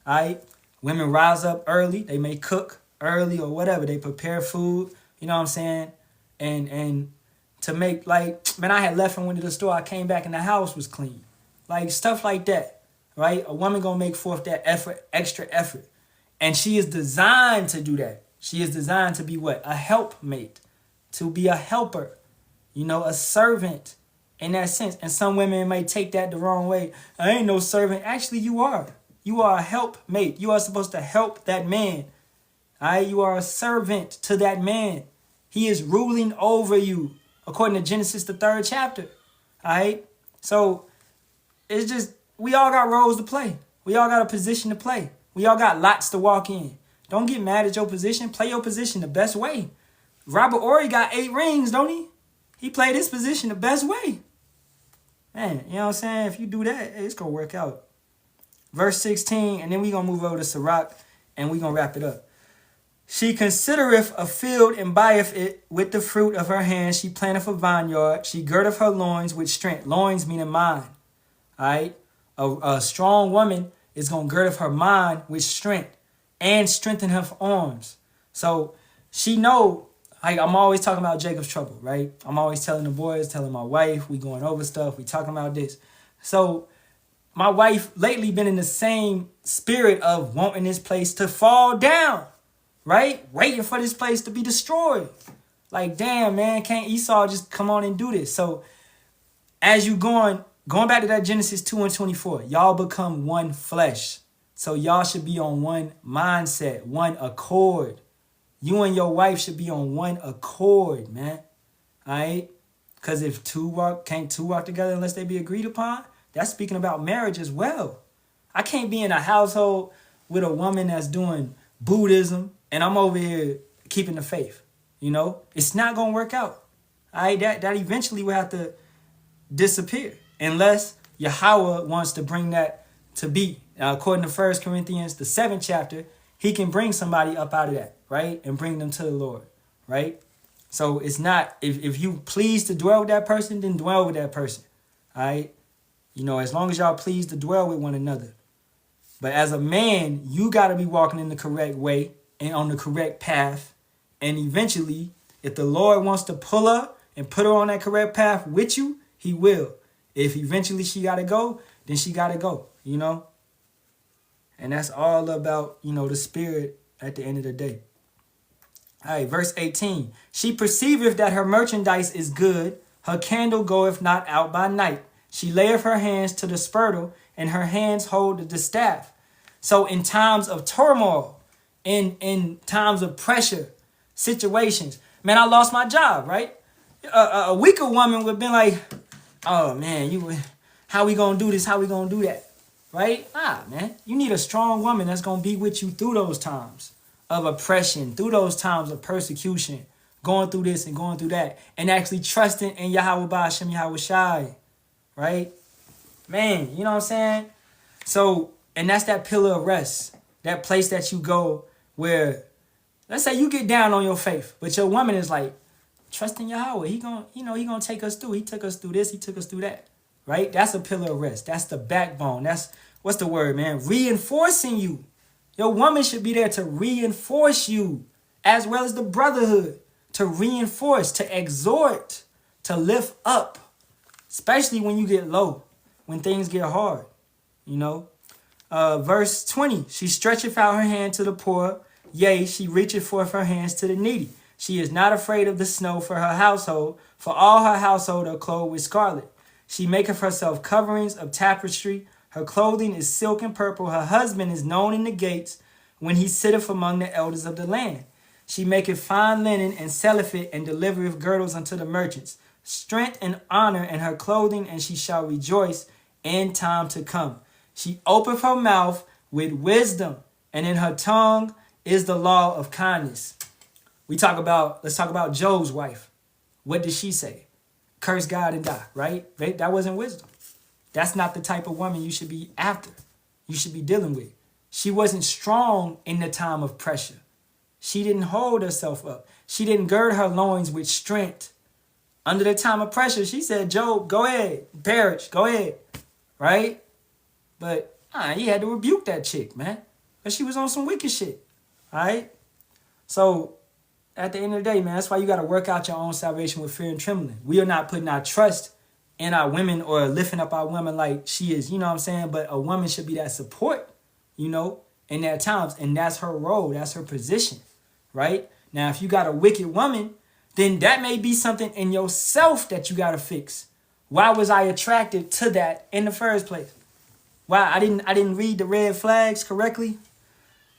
All right? Women rise up early. They may cook early or whatever. They prepare food, you know what I'm saying? And to make, like, man, I had left and went to the store. I came back and the house was clean. Like, stuff like that, right? A woman gonna make forth that effort, extra effort. And she is designed to do that. She is designed to be what? A helpmate. To be a helper. You know, a servant in that sense. And some women may take that the wrong way. I ain't no servant. Actually, you are. You are a helpmate. You are supposed to help that man. All right? You are a servant to that man. He is ruling over you, according to Genesis, the 3rd chapter. All right? So, it's just, we all got roles to play. We all got a position to play. We all got lots to walk in. Don't get mad at your position. Play your position the best way. Robert Ory got 8 rings, don't he? He played his position the best way. Man, you know what I'm saying? If you do that, it's going to work out. Verse 16, and then we're going to move over to Sirach, and we're going to wrap it up. She considereth a field and buyeth it with the fruit of her hands. She planteth a vineyard. She girdeth her loins with strength. Loins meaning mind. All right? A strong woman is going to gird her mind with strength and strengthen her arms. So she know, like, I'm always talking about Jacob's trouble, right? I'm always telling the boys, telling my wife, we going over stuff, we talking about this. So my wife lately been in the same spirit of wanting this place to fall down, right? Waiting for this place to be destroyed. Like, damn, man, can't Esau just come on and do this? So as you going back to that Genesis 2:24, y'all become one flesh. So y'all should be on one mindset, one accord. You and your wife should be on one accord, man. All right? Because if can't two walk together unless they be agreed upon? That's speaking about marriage as well. I can't be in a household with a woman that's doing Buddhism and I'm over here keeping the faith. You know? It's not going to work out. All right? That eventually will have to disappear unless Yahawah wants to bring that to be. Now, according to 1 Corinthians, the 7th chapter, he can bring somebody up out of that, right? And bring them to the Lord, right? So it's not, if you please to dwell with that person, then dwell with that person, all right? You know, as long as y'all please to dwell with one another. But as a man, you got to be walking in the correct way and on the correct path. And eventually, if the Lord wants to pull her and put her on that correct path with you, he will. If eventually she got to go, then she got to go, you know? And that's all about, you know, the spirit at the end of the day. All right, verse 18. She perceiveth that her merchandise is good. Her candle goeth not out by night. She layeth her hands to the spurtle, and her hands hold the distaff. So in times of turmoil, in times of pressure, situations. Man, I lost my job, right? A weaker woman would have been like, oh, man, how we going to do this? How we going to do that? Right? Nah, man. You need a strong woman that's going to be with you through those times. of oppression, through those times of persecution, going through this and going through that, and actually trusting in Yahawah, Bahasham, Yahawashi, right? Man, you know what I'm saying? So, and that's that pillar of rest, that place that you go where, let's say you get down on your faith, but your woman is like, trust in Yahawah. He gonna take us through. He took us through this. He took us through that, right? That's a pillar of rest. That's the backbone. That's, what's the word, man? Reinforcing you. Your woman should be there to reinforce you, as well as the brotherhood, to reinforce, to exhort, to lift up, especially when you get low, when things get hard, you know. Verse 20, she stretcheth out her hand to the poor, yea, she reacheth forth her hands to the needy. She is not afraid of the snow for her household, for all her household are clothed with scarlet. She maketh herself coverings of tapestry. Her clothing is silk and purple. Her husband is known in the gates when he sitteth among the elders of the land. She maketh fine linen and selleth it, and delivereth girdles unto the merchants. Strength and honor in her clothing, and she shall rejoice in time to come. She openeth her mouth with wisdom, and in her tongue is the law of kindness. Let's talk about Job's wife. What did she say? Curse God and die, right? That wasn't wisdom. That's not the type of woman you should be after. You should be dealing with. She wasn't strong in the time of pressure. She didn't hold herself up. She didn't gird her loins with strength. Under the time of pressure, she said, Job, go ahead. Perish, go ahead. Right? But he had to rebuke that chick, man. But she was on some wicked shit. All right? So, at the end of the day, man, that's why you got to work out your own salvation with fear and trembling. We are not putting our trust in our women or lifting up our women like she is, you know what I'm saying? But a woman should be that support, you know, in that times. And that's her role. That's her position, right? Now, if you got a wicked woman, then that may be something in yourself that you got to fix. Why was I attracted to that in the first place? Why I didn't read the red flags correctly?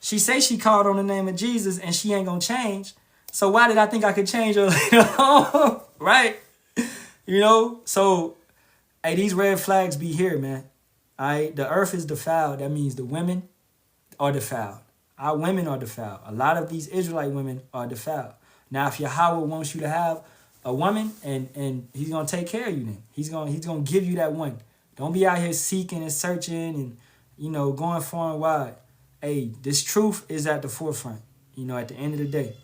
She say she called on the name of Jesus and she ain't going to change. So why did I think I could change her later on? Right? You know? So, hey, these red flags be here, man. All right? The earth is defiled. That means the women are defiled. Our women are defiled. A lot of these Israelite women are defiled. Now, if Yahawah wants you to have a woman and he's going to take care of you then. He's going to give you that one. Don't be out here seeking and searching and, you know, going far and wide. Hey, this truth is at the forefront, you know, at the end of the day.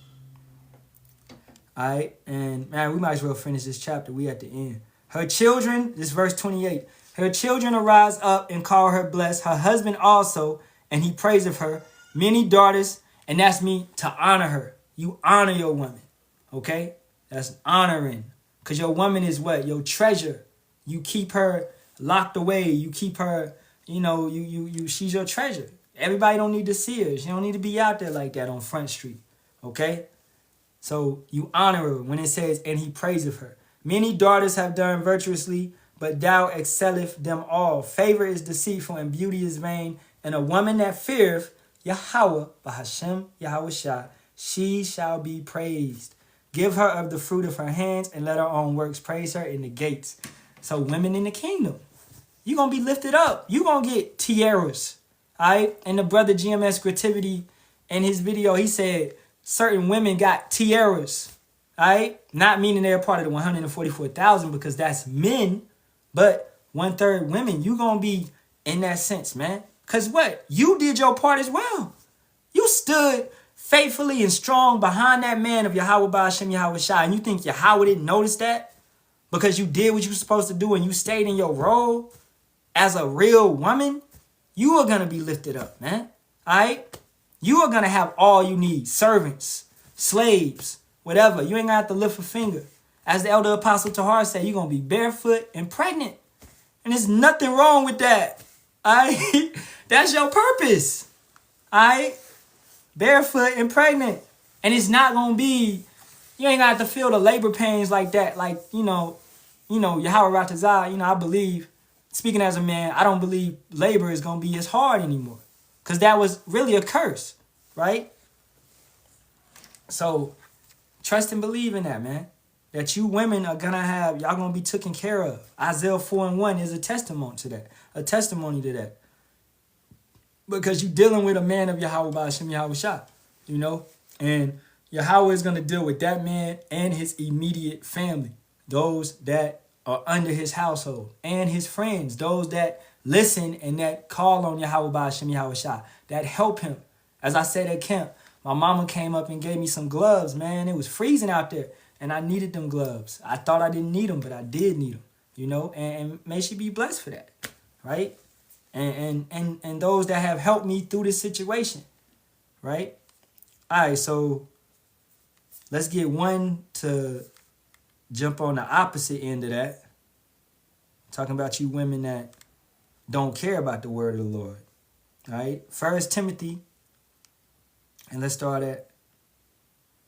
All right, and man, we might as well finish this chapter. We at the end. Her children, this verse 28. Her children arise up and call her blessed. Her husband also, and he praiseth her. Many daughters, and that's me to honor her. You honor your woman, okay? That's honoring, because your woman is what? Your treasure. You keep her locked away. You keep her, you know, she's your treasure. Everybody don't need to see her. She don't need to be out there like that on Front Street, okay? So you honor her when it says, and he praiseth her. Many daughters have done virtuously, but thou excelleth them all. Favor is deceitful and beauty is vain. And a woman that feareth Yahawah, Bahasham, Yahawashi, she shall be praised. Give her of the fruit of her hands and let her own works praise her in the gates. So women in the kingdom, you're going to be lifted up. You're going to get tiaras. All right. And the brother GMS Creativity in his video, he said, certain women got tiaras, all right? Not meaning they're part of the 144,000 because that's men, but 1/3 women. You going to be in that sense, man. Because what? You did your part as well. You stood faithfully and strong behind that man of Yahawah, Bahasham, Yahawashi, and you think Yahawah didn't notice that? Because you did what you were supposed to do and you stayed in your role as a real woman? You are going to be lifted up, man, all right? You are going to have all you need. Servants, slaves, whatever. You ain't going to have to lift a finger. As the elder apostle Tahar said, you're going to be barefoot and pregnant. And there's nothing wrong with that. All right? That's your purpose. All right? Barefoot and pregnant. And it's not going to be, you ain't going to have to feel the labor pains like that. Like, you know, Yahawah Ratazah, I believe, speaking as a man, I don't believe labor is going to be as hard anymore. Because that was really a curse, right? So, trust and believe in that, man. That you women are going to have, y'all going to be taken care of. Isaiah 4:1 is a testimony to that. A testimony to that. Because you're dealing with a man of Yahawah, Bahasham, Yahawashi. you know. And Yahawah is going to deal with that man and his immediate family, those that are under his household, and his friends, those that listen and that call on Yahawah Bahasham Yahawashi, that help him. As I said at camp, my mama came up and gave me some gloves, man. It was freezing out there, and I needed them gloves. I thought I didn't need them, but I did need them, you know, and may she be blessed for that, right? And those that have helped me through this situation, right? All right, so let's get one to jump on the opposite end of that. Talking about you women that don't care about the word of the Lord. All right, 1 Timothy, and let's start at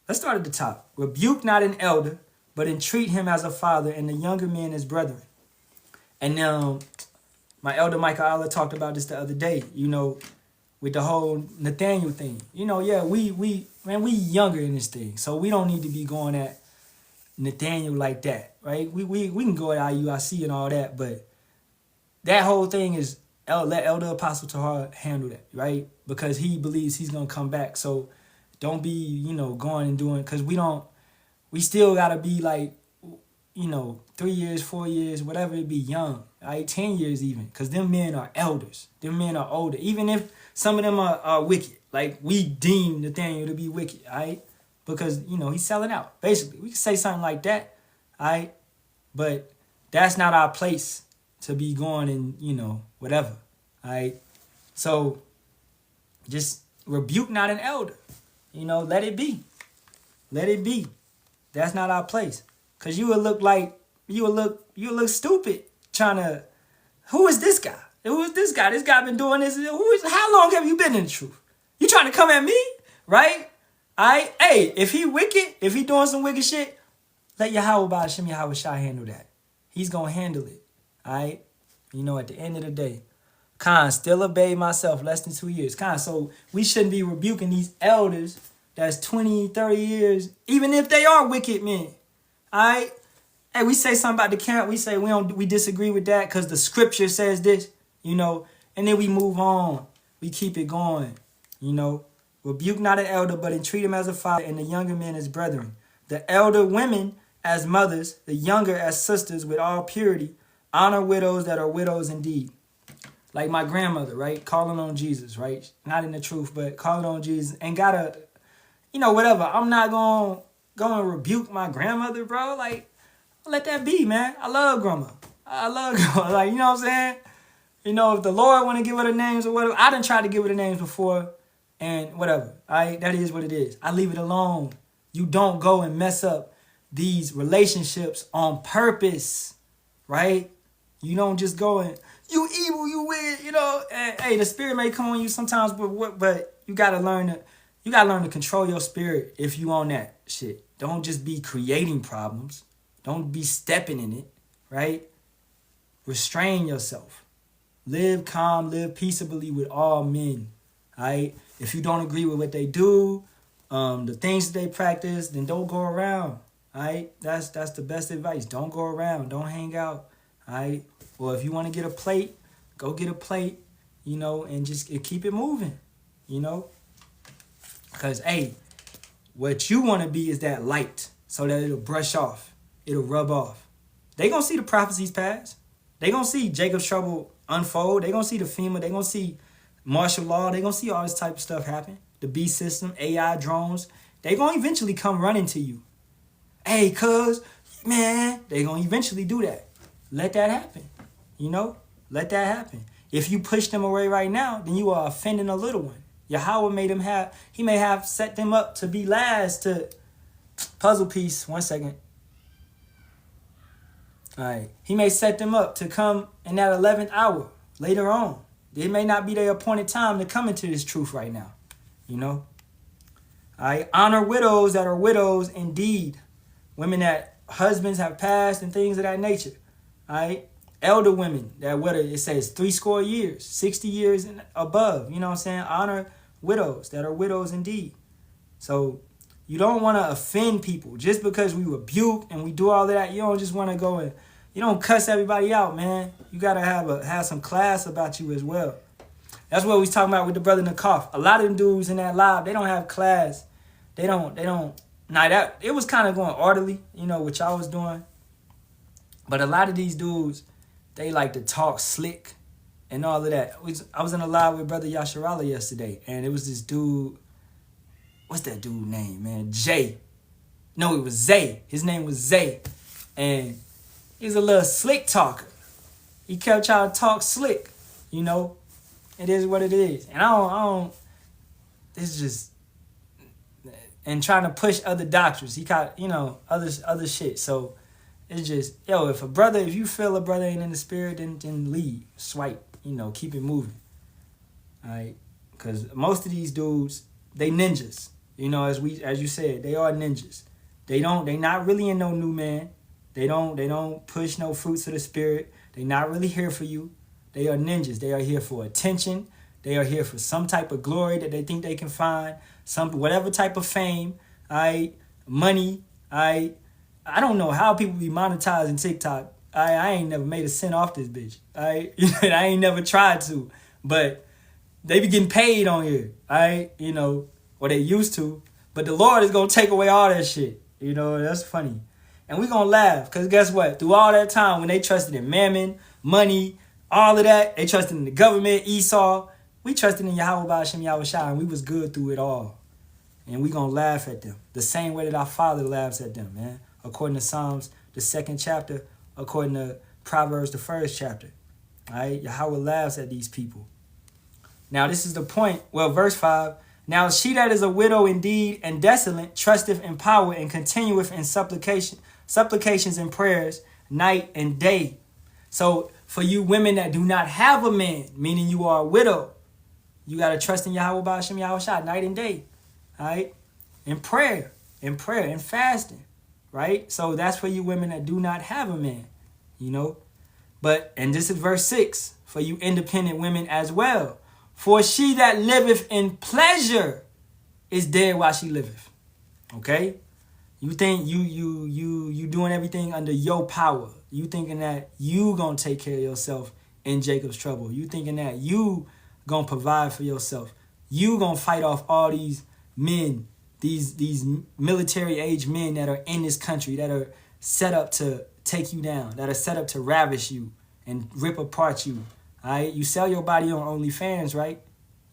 the top. Rebuke not an elder, but entreat him as a father, and the younger men as brethren. And now, my elder Michael Allah talked about this the other day, you know, with the whole Nathaniel thing. You know, yeah, we younger in this thing, so we don't need to be going at Nathaniel like that, right? We can go at IUIC and all that, but that whole thing is let Elder Apostle Tahar handle that, right? Because he believes he's gonna come back. So don't be, you know, going and doing, because we still gotta be like, you know, 3 years, 4 years, whatever it be, young, right? 10 years even, because them men are elders. Them men are older. Even if some of them are wicked, like we deem Nathaniel to be wicked, right? Because, you know, he's selling out. Basically, we can say something like that, all right? But that's not our place to be going and, you know, whatever, all right? So just rebuke not an elder. You know, let it be. Let it be. That's not our place. Because you would look stupid trying to, who is this guy? Who is this guy? This guy been doing this. How long have you been in the truth? You trying to come at me, right? Hey, if he wicked, if he doing some wicked shit, let Yahawah Bahasham Yahawashi handle that. He's going to handle it, all right? You know, at the end of the day, Khan, still obeyed myself less than 2 years. Khan, so we shouldn't be rebuking these elders that's 20, 30 years, even if they are wicked men, all right? Hey, we say something about the camp. We say we disagree with that because the scripture says this, you know, and then we move on. We keep it going, you know. Rebuke not an elder, but entreat him as a father, and the younger men as brethren. The elder women as mothers, the younger as sisters with all purity. Honor widows that are widows indeed. Like my grandmother, right? Calling on Jesus, right? Not in the truth, but calling on Jesus. And gotta, you know, whatever. I'm not going to rebuke my grandmother, bro. Like, let that be, man. I love grandma. I love grandma. Like, you know what I'm saying? You know, if the Lord want to give her the names or whatever, I done tried to give her the names before. And whatever, all right? That is what it is. I leave it alone. You don't go and mess up these relationships on purpose, right? You don't just go and, you evil, you weird, you know. And, hey, the spirit may come on you sometimes, but you gotta learn to control your spirit if you on that shit. Don't just be creating problems. Don't be stepping in it, right? Restrain yourself. Live calm, live peaceably with all men, all right? If you don't agree with what they do, the things that they practice, then don't go around, all right? That's the best advice. Don't go around. Don't hang out, all right? Or if you want to get a plate, go get a plate, you know, and just keep it moving, you know? Because, hey, what you want to be is that light so that it'll brush off. It'll rub off. They going to see the prophecies pass. They going to see Jacob's trouble unfold. They going to see the FEMA. They going to see martial law. They going to see all this type of stuff happen. The B system, AI, drones. They going to eventually come running to you. Hey, cuz, man, they going to eventually do that. Let that happen. You know? Let that happen. If you push them away right now, then you are offending a little one. Yahawah may have set them up to be last to puzzle piece. 1 second. All right. He may set them up to come in that 11th hour later on. It may not be their appointed time to come into this truth right now. You know? All right. Honor widows that are widows indeed. Women that husbands have passed and things of that nature. All right. Elder women that, whether it says 60 years, 60 years and above. You know what I'm saying? Honor widows that are widows indeed. So you don't want to offend people just because we rebuke and we do all of that. You don't just want to go and, you don't cuss everybody out, man. You got to have some class about you as well. That's what we was talking about with the brother Nakaf. A lot of them dudes in that live, they don't have class. They don't. Nah, that it was kind of going orderly, what y'all was doing. But a lot of these dudes, they like to talk slick and all of that. I was in a live with brother Yasharahla yesterday, and it was this dude. What's that dude name, man? Jay. No, it was Zay. His name was Zay. And he's a little slick talker. He kept trying to talk slick, It is what it is. And I don't it's just, and trying to push other doctrines. He got, other shit. So it's just, if you feel a brother ain't in the spirit, then leave. Swipe, keep it moving. All right? Because most of these dudes, they ninjas. As you said, they are ninjas. They not really in no new man. They don't push no fruits of the spirit. They not really here for you. They are ninjas. They are here for attention. They are here for some type of glory that they think they can find. Whatever type of fame, money, I don't know how people be monetizing TikTok. I ain't never made a cent off this bitch. I ain't never tried to, but they be getting paid on here. Or they used to. But the Lord is gonna take away all that shit. That's funny. And we gonna laugh, because guess what? Through all that time when they trusted in mammon, money, all of that, they trusted in the government, Esau. We trusted in Yahawah, Bahasham, Yahawashi, and we was good through it all. And we gonna laugh at them the same way that our Father laughs at them, man. According to Psalms, the 2nd chapter, according to Proverbs, the 1st chapter. All right, Yahawah laughs at these people. Now this is the point. Well, verse 5. Now she that is a widow indeed and desolate trusteth in power and continueth in supplications and prayers night and day. So for you women that do not have a man, meaning you are a widow, you got to trust in Yahawah, Bahasham, Yahawashi night and day. All right? In prayer, and fasting. Right? So that's for you women that do not have a man. But, and this is verse 6, for you independent women as well. For she that liveth in pleasure is dead while she liveth. Okay? You think you doing everything under your power. You thinking that you gonna take care of yourself in Jacob's trouble. You thinking that you gonna provide for yourself. You gonna fight off all these men, these military age men that are in this country, that are set up to take you down, that are set up to ravish you and rip apart you. All right, you sell your body on OnlyFans, right?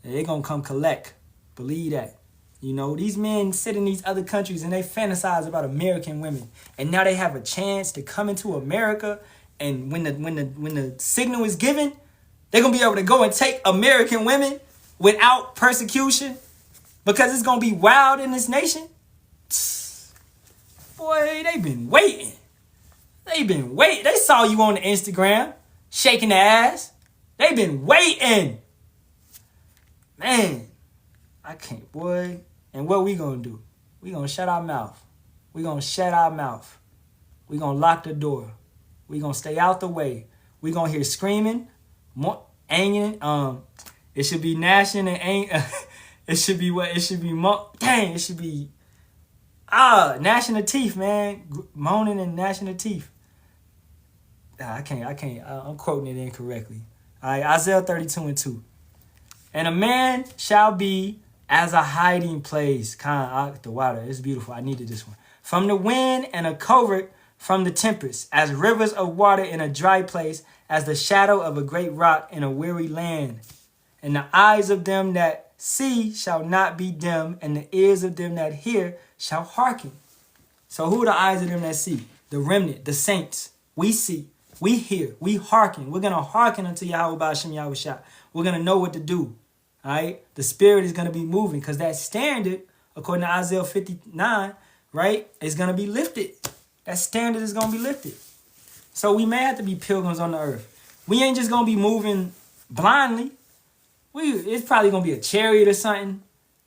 They're going to come collect. Believe that. These men sit in these other countries and they fantasize about American women. And now they have a chance to come into America. And when the signal is given, they're going to be able to go and take American women without persecution because it's going to be wild in this nation. Boy, they've been waiting. They saw you on the Instagram shaking the ass. They've been waiting. Man, I can't, boy. And what we gonna do? We gonna shut our mouth. We gonna shut our mouth. We gonna lock the door. We gonna stay out the way. We gonna hear screaming, anging. It should be gnashing and it should be what? It should be it should be gnashing the teeth, man. Moaning and gnashing the teeth. I can't. I'm quoting it incorrectly. All right, Isaiah 32:2. And a man shall be as a hiding place. The water. It's beautiful. I needed this one. From the wind and a covert from the tempest, as rivers of water in a dry place, as the shadow of a great rock in a weary land. And the eyes of them that see shall not be dim, and the ears of them that hear shall hearken. So who are the eyes of them that see? The remnant, the saints. We see, we hear, we hearken. We're going to hearken unto Yahawah, Bahasham, Yahawashi. We're going to know what to do. All right? The spirit is going to be moving because that standard, according to Isaiah 59, right, is going to be lifted. That standard is going to be lifted. So we may have to be pilgrims on the earth. We ain't just going to be moving blindly. It's probably going to be a chariot or something,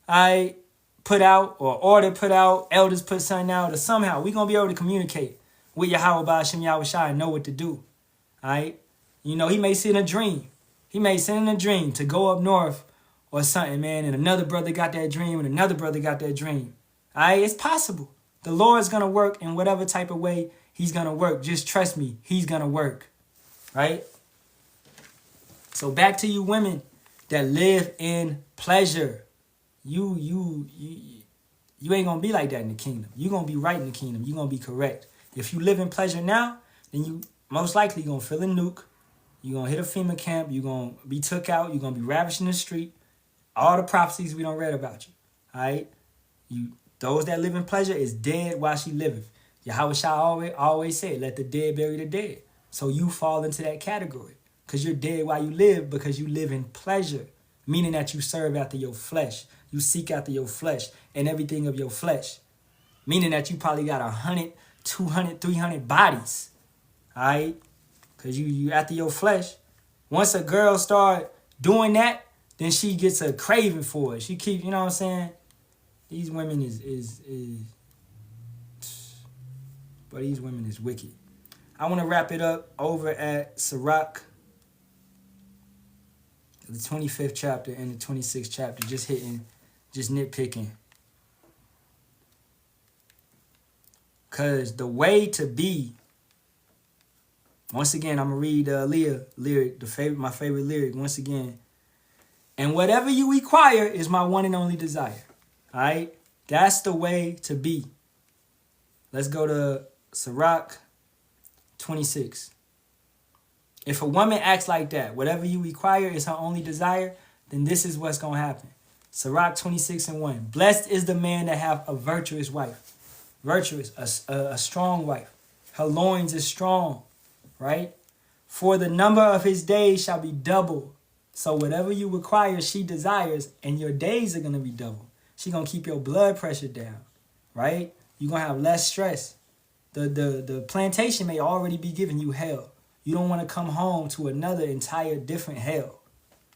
all right, put out, or order put out, elders put something out, or somehow we're going to be able to communicate with Yahawah, Bahasham, Yahawashi and know what to do. All right? He may see in a dream. He may send in a dream to go up north or something, man, and another brother got that dream and another brother got that dream. All right? It's possible. The Lord's going to work in whatever type of way he's going to work. Just trust me. He's going to work. Right? So back to you women that live in pleasure. You ain't gonna be like that in the kingdom. You're gonna be right in the kingdom. You're gonna be correct. If you live in pleasure now, then you most likely gonna feel a nuke. You're gonna hit a FEMA camp. You're gonna be took out. You're gonna be ravished in the street. All the prophecies we don't read about you. All right? Those that live in pleasure is dead while she liveth. Yahawashi always said, let the dead bury the dead. So you fall into that category. Because you're dead while you live, because you live in pleasure. Meaning that you serve after your flesh. You seek after your flesh and everything of your flesh. Meaning that you probably got 100, 200, 300 bodies. All right? Because you after your flesh. Once a girl start doing that, then she gets a craving for it. She keeps, you know what I'm saying? These women but these women is wicked. I want to wrap it up over at Barak, the 25th chapter and the 26th chapter, just nitpicking. Because the way to be, once again, I'm going to read Leah lyric, my favorite lyric, once again. And whatever you require is my one and only desire. All right? That's the way to be. Let's go to Barak 26. If a woman acts like that, whatever you require is her only desire, then this is what's going to happen. Barak 26:1. Blessed is the man that have a virtuous wife. Virtuous, a strong wife. Her loins is strong, right? For the number of his days shall be double. So whatever you require, she desires, and your days are going to be double. She's going to keep your blood pressure down, right? You're going to have less stress. The plantation may already be giving you hell. You don't want to come home to another entire different hell,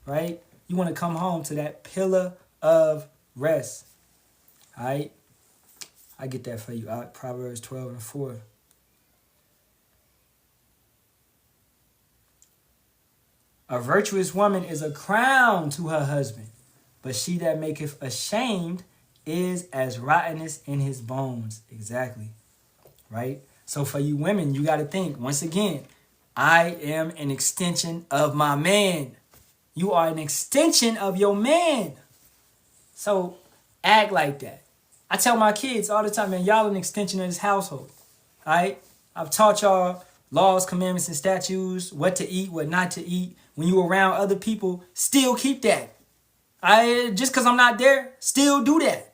right? You want to come home to that pillar of rest, all right? I get that for you. Proverbs 12:4. A virtuous woman is a crown to her husband, but she that maketh ashamed is as rottenness in his bones. Exactly. Right? So for you women, you got to think, once again, I am an extension of my man. You are an extension of your man. So act like that. I tell my kids all the time, man, y'all an extension of this household. All right? I've taught y'all laws, commandments, and statutes, what to eat, what not to eat. When you around other people, still keep that. Just because I'm not there, still do that.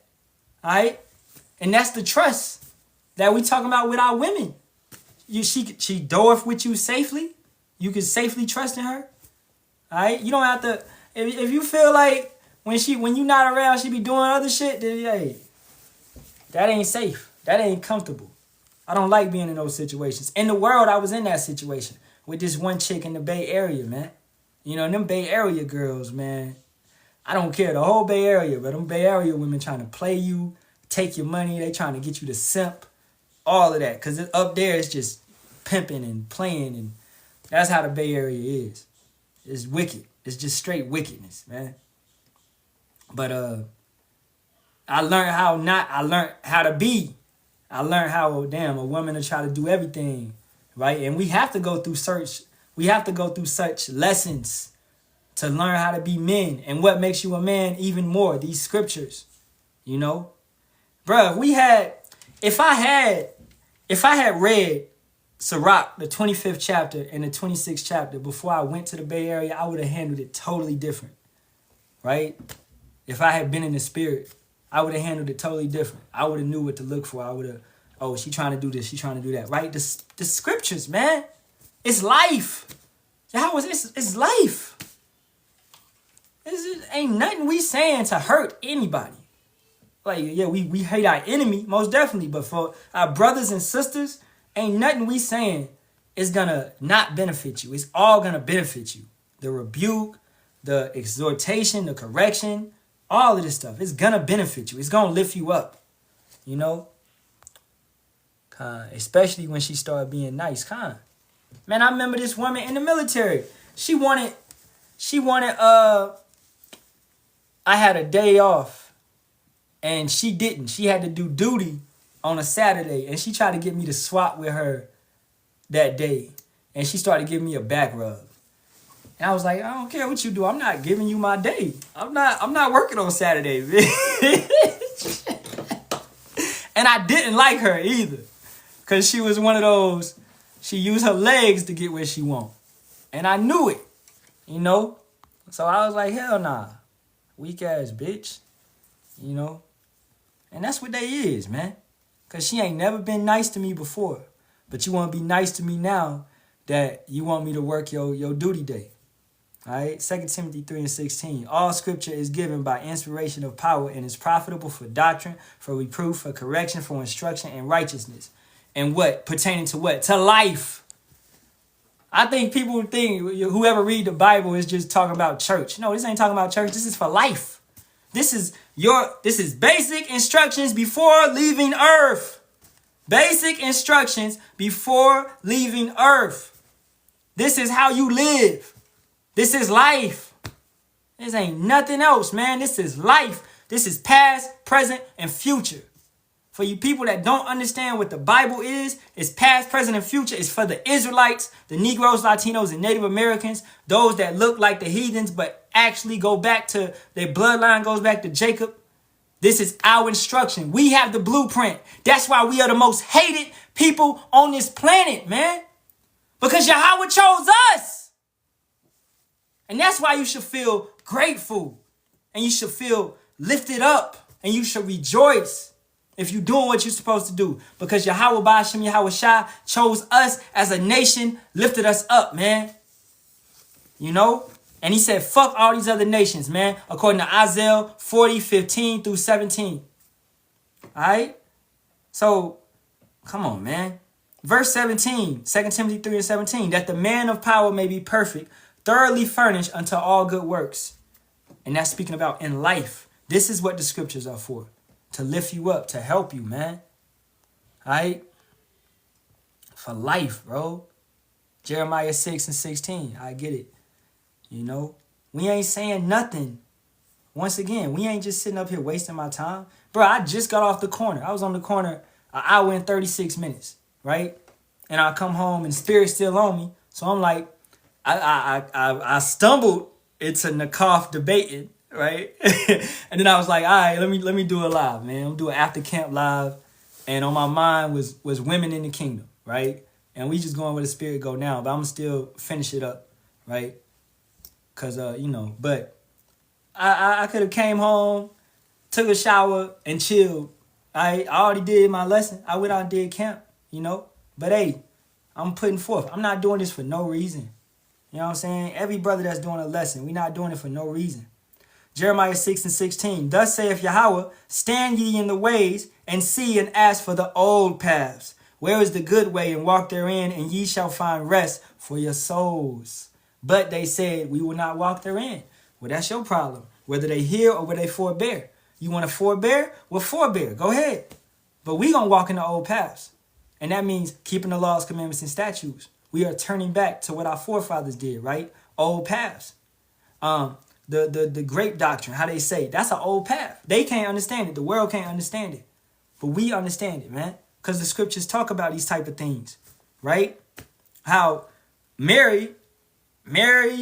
All right? And that's the trust that we talking about with our women. She doeth with you safely. You can safely trust in her. All right? You don't have to, if you feel like when you not around, she be doing other shit, then hey, that ain't safe. That ain't comfortable. I don't like being in those situations. In the world, I was in that situation with this one chick in the Bay Area, man. You know, them Bay Area girls, man. I don't care, the whole Bay Area, but them Bay Area women trying to play you, take your money, they trying to get you to simp, all of that. Because up there, it's just pimping and playing, and that's how the Bay Area is. It's wicked. It's just straight wickedness, man. But I learned how to be. I learned how, a woman to try to do everything, right? And we have to go through such lessons to learn how to be men. And what makes you a man even more, these scriptures, you know? Bruh, if I had read Barak, the 25th chapter and the 26th chapter before I went to the Bay Area, I would have handled it totally different, right? If I had been in the spirit, I would have handled it totally different. I would have knew what to look for. I would have, she trying to do this, she trying to do that, right? The scriptures, man. It's life. Yahawah, it's life. Ain't nothing we saying to hurt anybody. Like, yeah, we hate our enemy, most definitely. But for our brothers and sisters, ain't nothing we saying is going to not benefit you. It's all going to benefit you. The rebuke, the exhortation, the correction, all of this stuff. It's going to benefit you. It's going to lift you up, you know? Especially when she started being nice, Man, I remember this woman in the military. She wanted, I had a day off and she didn't. She had to do duty on a Saturday and she tried to get me to swap with her that day. And she started giving me a back rub. And I was like, I don't care what you do. I'm not giving you my day. I'm not working on Saturday, bitch. And I didn't like her either. Because she was one of those, she used her legs to get where she want. And I knew it, you know. So I was like, hell nah. Weak ass bitch. You know. And that's what they is, man. Because she ain't never been nice to me before. But you want to be nice to me now that you want me to work your duty day. All right, 2 Timothy 3:16. All scripture is given by inspiration of power and is profitable for doctrine, for reproof, for correction, for instruction, and righteousness. And what? Pertaining to what? To life. I think people think whoever read the Bible is just talking about church. No, this ain't talking about church. This is for life. This is basic instructions before leaving earth. Basic instructions before leaving earth. This is how you live. This is life. This ain't nothing else, man. This is life. This is past, present, and future. For you people that don't understand what the Bible is, it's past, present, and future. It's for the Israelites, the Negroes, Latinos, and Native Americans, those that look like the heathens but actually go back to, their bloodline goes back to Jacob. This is our instruction. We have the blueprint. That's why we are the most hated people on this planet, man. Because Yahawah chose us. And that's why you should feel grateful. And you should feel lifted up. And you should rejoice if you're doing what you're supposed to do. Because Yahawah, Bahasham, Yahawashi chose us as a nation, lifted us up, man. You know? And he said, fuck all these other nations, man. According to Isaiah 40:15 through 17. All right? So, come on, man. Verse 17, 2 Timothy 3:17. That the man of power may be perfect, thoroughly furnished unto all good works. And that's speaking about in life. This is what the scriptures are for. To lift you up, to help you, man. All right? For life, bro. Jeremiah 6:16. I get it. You know, we ain't saying nothing. Once again, we ain't just sitting up here wasting my time. Bro, I just got off the corner. I was on the corner an hour and 36 minutes, right? And I come home and spirit's still on me. So I'm like, I stumbled into Nakaf debating, right? And then I was like, all right, let me do it live, man. I'm doing after camp live. And on my mind was women in the kingdom, right? And we just going where the spirit go now, but I'm still finish it up, right? Cause you know, but I could have came home, took a shower, and chilled. I already did my lesson. I went out and did camp, you know. But hey, I'm putting forth. I'm not doing this for no reason. You know what I'm saying? Every brother that's doing a lesson, we're not doing it for no reason. Jeremiah 6:16. Thus saith Yahawah, stand ye in the ways, and see and ask for the old paths. Where is the good way, and walk therein, and ye shall find rest for your souls. But they said, we will not walk therein. Well, that's your problem. Whether they hear or whether they forbear. You want to forbear? Well, forbear. Go ahead. But we going to walk in the old paths. And that means keeping the laws, commandments, and statutes. We are turning back to what our forefathers did, right? Old paths. The grape doctrine, how they say, that's an old path. They can't understand it. The world can't understand it. But we understand it, man. Because the scriptures talk about these type of things, right? How Mary,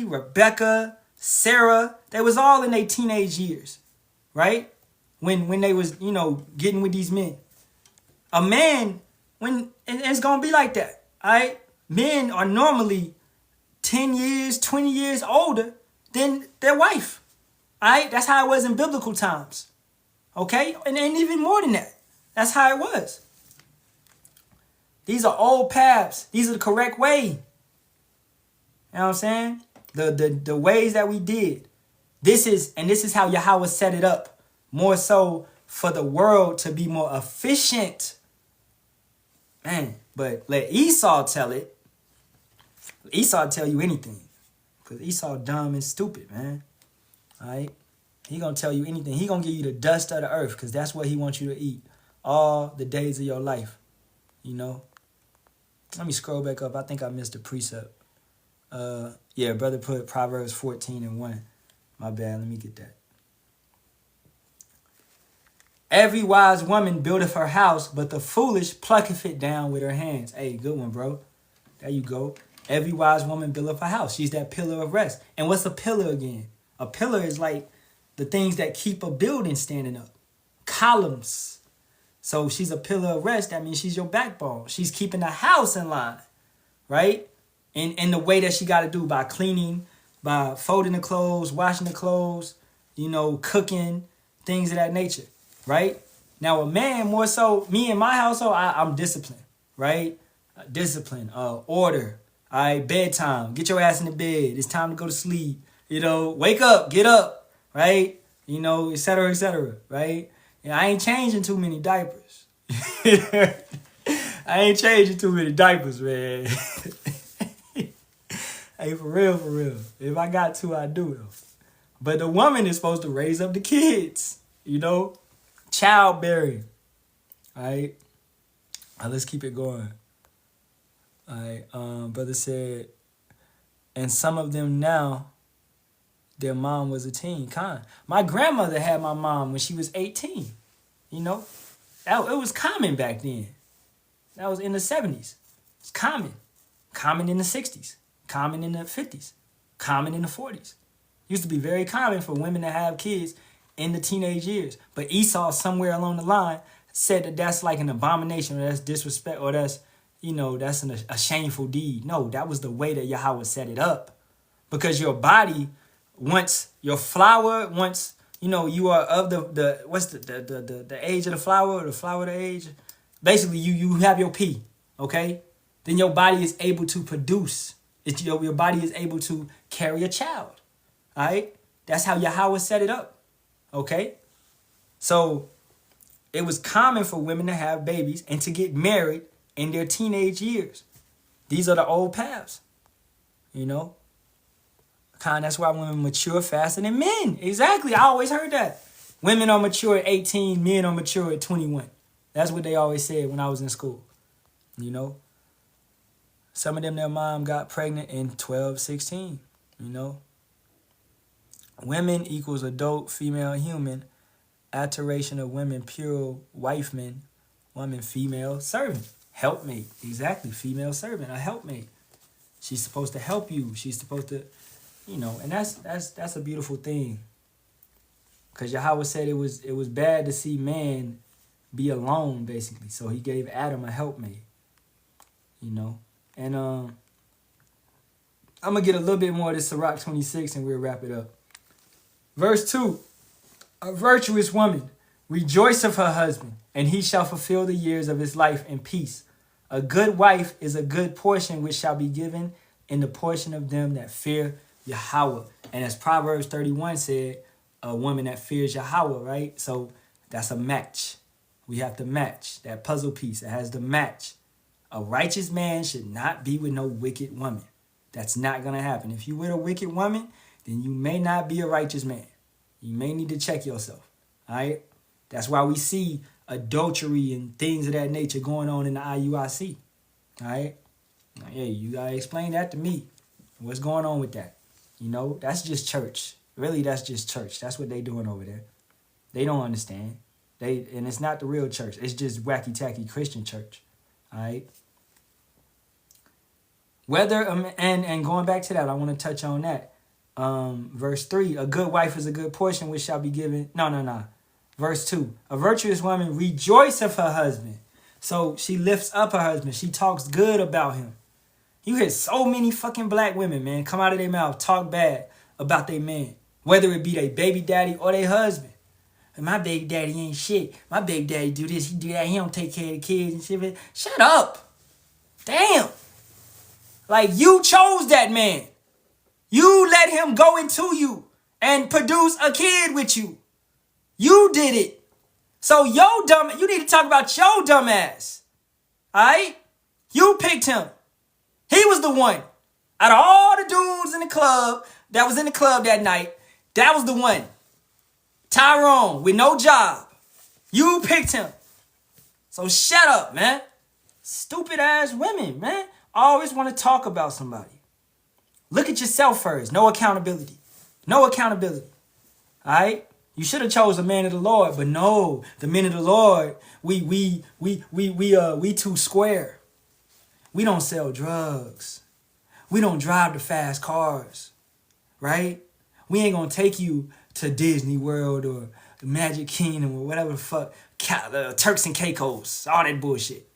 Rebecca, Sarah, they was all in their teenage years, right? When they was, you know, getting with these men. A man, and it's going to be like that, all right? Men are normally 10 years, 20 years older than their wife, all right? That's how it was in biblical times, okay? And even more than that. That's how it was. These are old paths. These are the correct way. You know what I'm saying? The ways that we did. This is how Yahawah set it up. More so for the world to be more efficient. Man, but let Esau tell it. Esau tell you anything. Because Esau dumb and stupid, man. Alright? He gonna tell you anything. He gonna give you the dust of the earth. Because that's what he wants you to eat. All the days of your life. You know? Let me scroll back up. I think I missed a precept. Yeah, brother put Proverbs 14:1. My bad, let me get that. Every wise woman buildeth her house, but the foolish plucketh it down with her hands. Hey, good one, bro. There you go. Every wise woman build her house. She's that pillar of rest. And what's a pillar again? A pillar is like the things that keep a building standing up. Columns. So she's a pillar of rest. That means she's your backbone. She's keeping the house in line, right? In the way that she got to do, by cleaning, by folding the clothes, washing the clothes, cooking, things of that nature, right? Now, a man, more so, me in my household, I'm disciplined, right? Discipline, order, all right, bedtime, get your ass in the bed, it's time to go to sleep, wake up, get up, right? Et cetera, right? And I ain't changing too many diapers. I ain't changing too many diapers, man. Hey, for real. If I got to, I do, though. But the woman is supposed to raise up the kids, childbearing, all right? Let's keep it going. All right, brother said, and some of them now, their mom was a teen. My grandmother had my mom when she was 18. It was common back then. That was in the 70s. It's common. Common in the 60s. Common in the 50s. Common in the 40s. Used to be very common for women to have kids in the teenage years. But Esau, somewhere along the line, said that that's like an abomination, or that's disrespect, or that's, that's a shameful deed. No, that was the way that Yahawah set it up. Because your body, once your flower, once, you are of the what's the age of the flower, or the flower of the age? Basically, you have your P, okay? Then your body is able to produce. Your body is able to carry a child. All right? That's how Yahawah set it up. Okay? So it was common for women to have babies and to get married in their teenage years. These are the old paths. That's why women mature faster than men. Exactly. I always heard that. Women are mature at 18, men are mature at 21. That's what they always said when I was in school. Some of them, their mom got pregnant in 12, 16, Women equals adult, female, human. Alteration of women, pure, wifeman. Woman, female, servant. Helpmate. Exactly. Female servant, a helpmate. She's supposed to help you. She's supposed to, and that's a beautiful thing. Because Yahawah said it was bad to see man be alone, basically. So he gave Adam a helpmate. And I'm going to get a little bit more of this Sirach 26 and we'll wrap it up. Verse 2, a virtuous woman rejoiceth her husband, and he shall fulfill the years of his life in peace. A good wife is a good portion which shall be given in the portion of them that fear Yahawah. And as Proverbs 31 said, a woman that fears Yahawah, right? So that's a match. We have to match that puzzle piece. It has to match. A righteous man should not be with no wicked woman. That's not going to happen. If you're with a wicked woman, then you may not be a righteous man. You may need to check yourself. All right? That's why we see adultery and things of that nature going on in the IUIC. All right? Now, yeah, you got to explain that to me. What's going on with that? That's just church. Really, that's just church. That's what they doing over there. They don't understand. And it's not the real church. It's just wacky-tacky Christian church. All right? Whether, and going back to that, I want to touch on that. Verse 3, a good wife is a good portion which shall be given. No. Verse 2, a virtuous woman rejoiceth her husband. So she lifts up her husband. She talks good about him. You hear so many fucking black women, man, come out of their mouth, talk bad about their man. Whether it be their baby daddy or their husband. And my baby daddy ain't shit. My baby daddy do this, he do that. He don't take care of the kids and shit. Shut up. Damn. Like, you chose that man. You let him go into you and produce a kid with you. You did it. So you need to talk about your dumb ass. All right? You picked him. He was the one. Out of all the dudes in the club that was in the club that night, that was the one. Tyrone with no job. You picked him. So shut up, man. Stupid ass women, man. Always want to talk about somebody. Look at yourself first. No accountability. No accountability. All right? You should have chose a man of the Lord, but no, the men of the Lord, we too square. We don't sell drugs. We don't drive the fast cars, right? We ain't gonna take you to Disney World or the Magic Kingdom or whatever the fuck, Turks and Caicos, all that bullshit.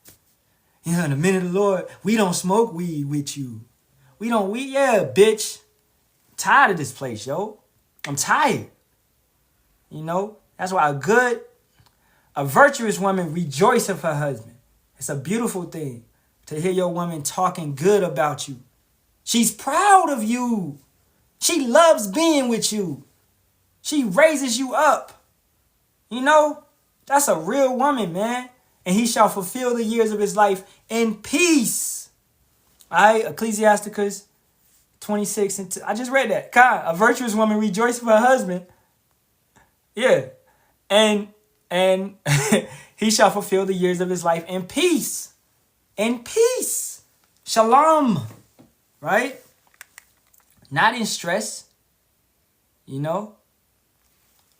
You know, in the minute of the Lord, we don't smoke weed with you. Yeah, bitch. I'm tired of this place, yo. I'm tired. You know, that's why a virtuous woman rejoices of her husband. It's a beautiful thing to hear your woman talking good about you. She's proud of you. She loves being with you. She raises you up. You know, that's a real woman, man. And he shall fulfill the years of his life in peace. All right, Ecclesiasticus 26. I just read that. God, a virtuous woman rejoices for her husband. Yeah. And he shall fulfill the years of his life in peace. In peace. Shalom. Right? Not in stress. You know?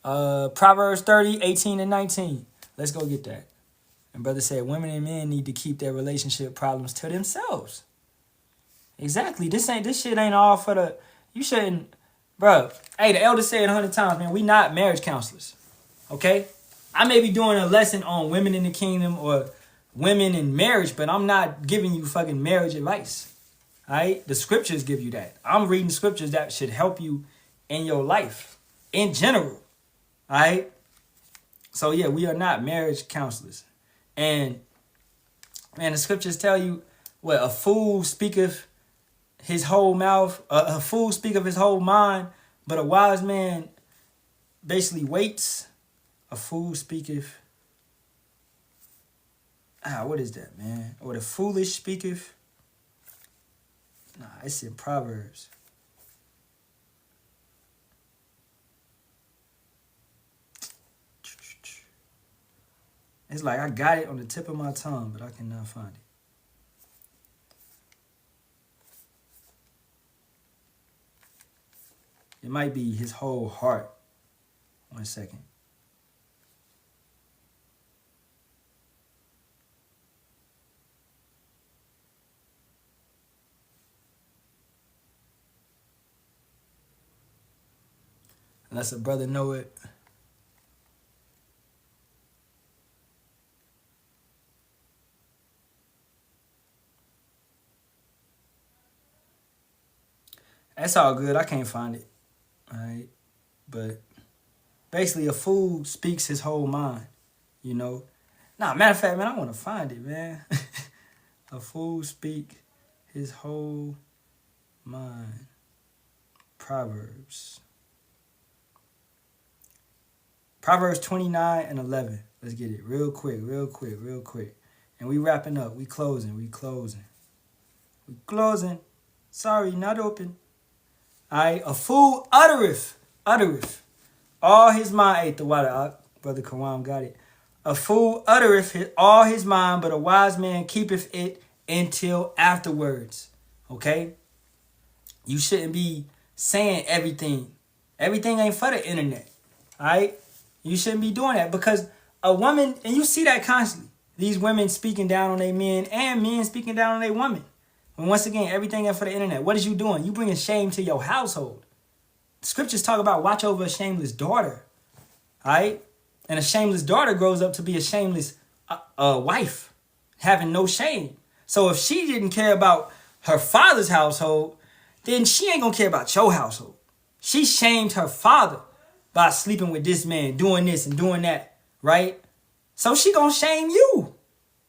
Proverbs 30, 18 and 19. Let's go get that. And brother said, women and men need to keep their relationship problems to themselves. Exactly. This shit ain't all for the... You shouldn't... Bro, hey, the elder said 100 times, man, we not marriage counselors. Okay? I may be doing a lesson on women in the kingdom or women in marriage, but I'm not giving you fucking marriage advice. All right? The scriptures give you that. I'm reading scriptures that should help you in your life in general. All right? So, yeah, we are not marriage counselors. And, man, the scriptures tell you, what, a fool speaketh his whole mouth, a fool speaketh his whole mind, but a wise man basically waits. A fool speaketh, what is that, man? Or the foolish speaketh. Nah, it's in Proverbs. It's like I got it on the tip of my tongue, but I cannot find it. It might be his whole heart. 1 second. Unless a brother know it. That's all good. I can't find it. All right. But basically, a fool speaks his whole mind. You know? Nah, matter of fact, man, I want to find it, man. A fool speak his whole mind. Proverbs 29 and 11. Let's get it real quick. And we wrapping up. We closing. Sorry, not open. All right, a fool uttereth all his mind. Ate the water, Brother Kawam got it. A fool uttereth all his mind, but a wise man keepeth it until afterwards. Okay? You shouldn't be saying everything. Everything ain't for the internet. All right? You shouldn't be doing that because a woman, and you see that constantly, these women speaking down on their men and men speaking down on their women. And once again, everything is for the internet. What is you doing? You bringing shame to your household. The scriptures talk about watch over a shameless daughter. All right? And a shameless daughter grows up to be a shameless wife, having no shame. So if she didn't care about her father's household, then she ain't going to care about your household. She shamed her father by sleeping with this man, doing this and doing that, right? So she going to shame you.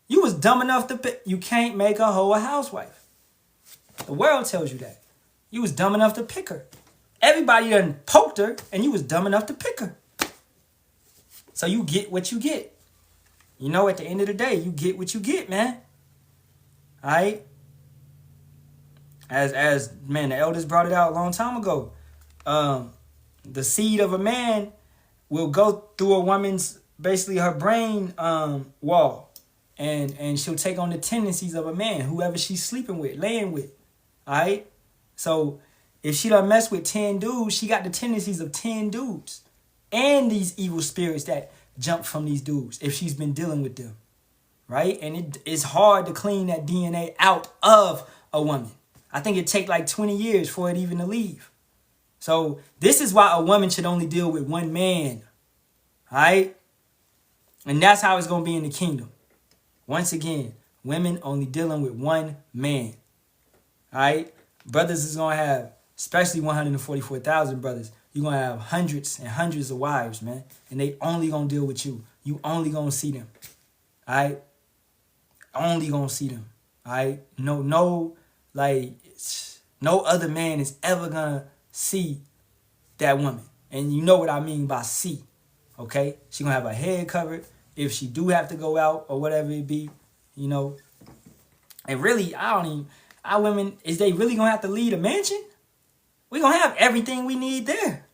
You was dumb enough to pick. You can't make a hoe a housewife. The world tells you that. You was dumb enough to pick her. Everybody done poked her, and you was dumb enough to pick her. So you get what you get. You know, at the end of the day, you get what you get, man. All right? As man, the elders brought it out a long time ago. The seed of a man will go through a woman's, basically her brain wall. And she'll take on the tendencies of a man, whoever she's sleeping with, laying with. All right? So if she done mess with 10 dudes, she got the tendencies of 10 dudes. And these evil spirits that jump from these dudes if she's been dealing with them. Right? And it's hard to clean that DNA out of a woman. I think it take like 20 years for it even to leave. So this is why a woman should only deal with one man. All right? And that's how it's going to be in the kingdom. Once again, women only dealing with one man. All right? Brothers is going to have, especially 144,000 brothers, you're going to have hundreds and hundreds of wives, man. And they only going to deal with you. You only going to see them. All right? Only going to see them. All right? No other man is ever going to see that woman. And you know what I mean by see. Okay? She going to have her head covered. If she do have to go out or whatever it be, you know. And really, our women, is they really going to have to lead a mansion? We going to have everything we need there.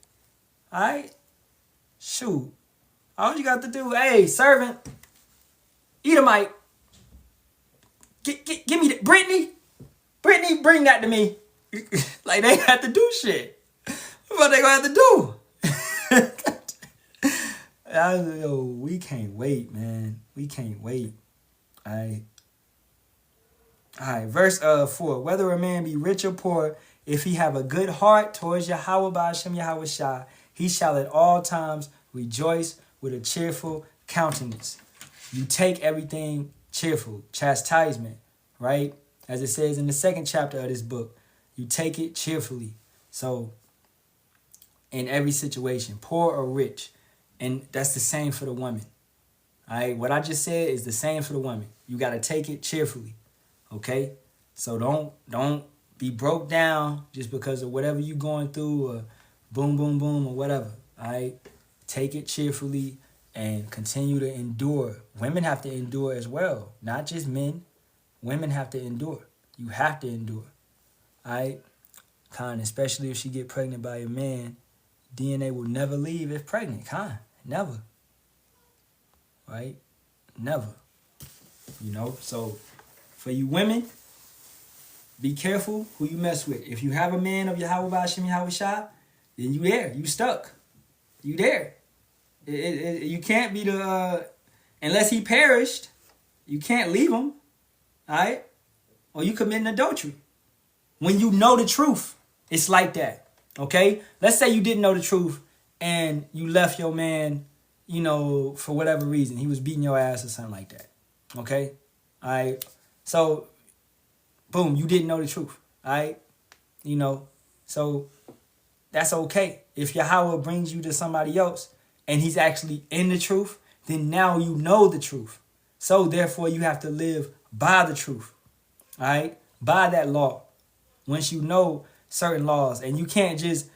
All right? Shoot. All you got to do, hey, servant, Edomite, give me that. Brittany, bring that to me. Like, they have to do shit. What they going to have to do? Yo, we can't wait, man. We can't wait. All right, verse 4. Whether a man be rich or poor, if he have a good heart towards Yahawah, Bahasham, Yahawashi, he shall at all times rejoice with a cheerful countenance. You take everything cheerful, chastisement, right? As it says in the 2nd chapter of this book, you take it cheerfully. So, in every situation, poor or rich, and that's the same for the woman. All right, what I just said is the same for the woman. You got to take it cheerfully, okay? So don't be broke down just because of whatever you're going through, or boom, boom, boom, or whatever. All right, take it cheerfully and continue to endure. Women have to endure as well, not just men. Women have to endure. You have to endure. All right, especially if she get pregnant by a man, DNA will never leave if pregnant. Never. Right? Never. You know, so for you women, be careful who you mess with. If you have a man of Yahawah, Bahasham, Yahawashi, then you there. You stuck. You there. You can't be unless he perished, you can't leave him. All right? Or you committing adultery. When you know the truth, it's like that. Okay? Let's say you didn't know the truth and you left your man, you know, for whatever reason. He was beating your ass or something like that. Okay? All right? So, boom, you didn't know the truth. All right? You know, so that's okay. If Yahawah brings you to somebody else and he's actually in the truth, then now you know the truth. So, therefore, you have to live by the truth. All right? By that law. Once you know certain laws, and you can't just,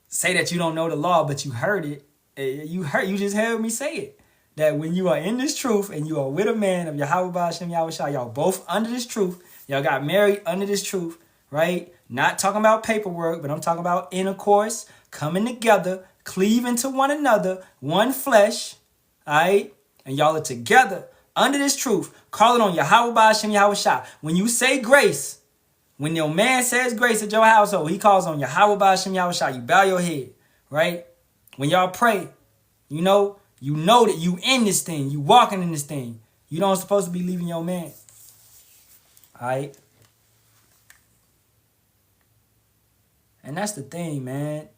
say that you don't know the law, but you heard it. You just heard me say it. That when you are in this truth and you are with a man of Yahawah, Bahasham, Yahawashi, y'all both under this truth. Y'all got married under this truth, right? Not talking about paperwork, but I'm talking about intercourse, coming together, cleaving to one another, one flesh, all right? And y'all are together under this truth, calling on Yahawah, Bahasham, Yahawashi. When you say grace, when your man says grace at your household, he calls on Yahawah, Bahasham, Yahawashi. You bow your head, right? When y'all pray, you know that you in this thing. You walking in this thing. You don't supposed to be leaving your man. All right? And that's the thing, man.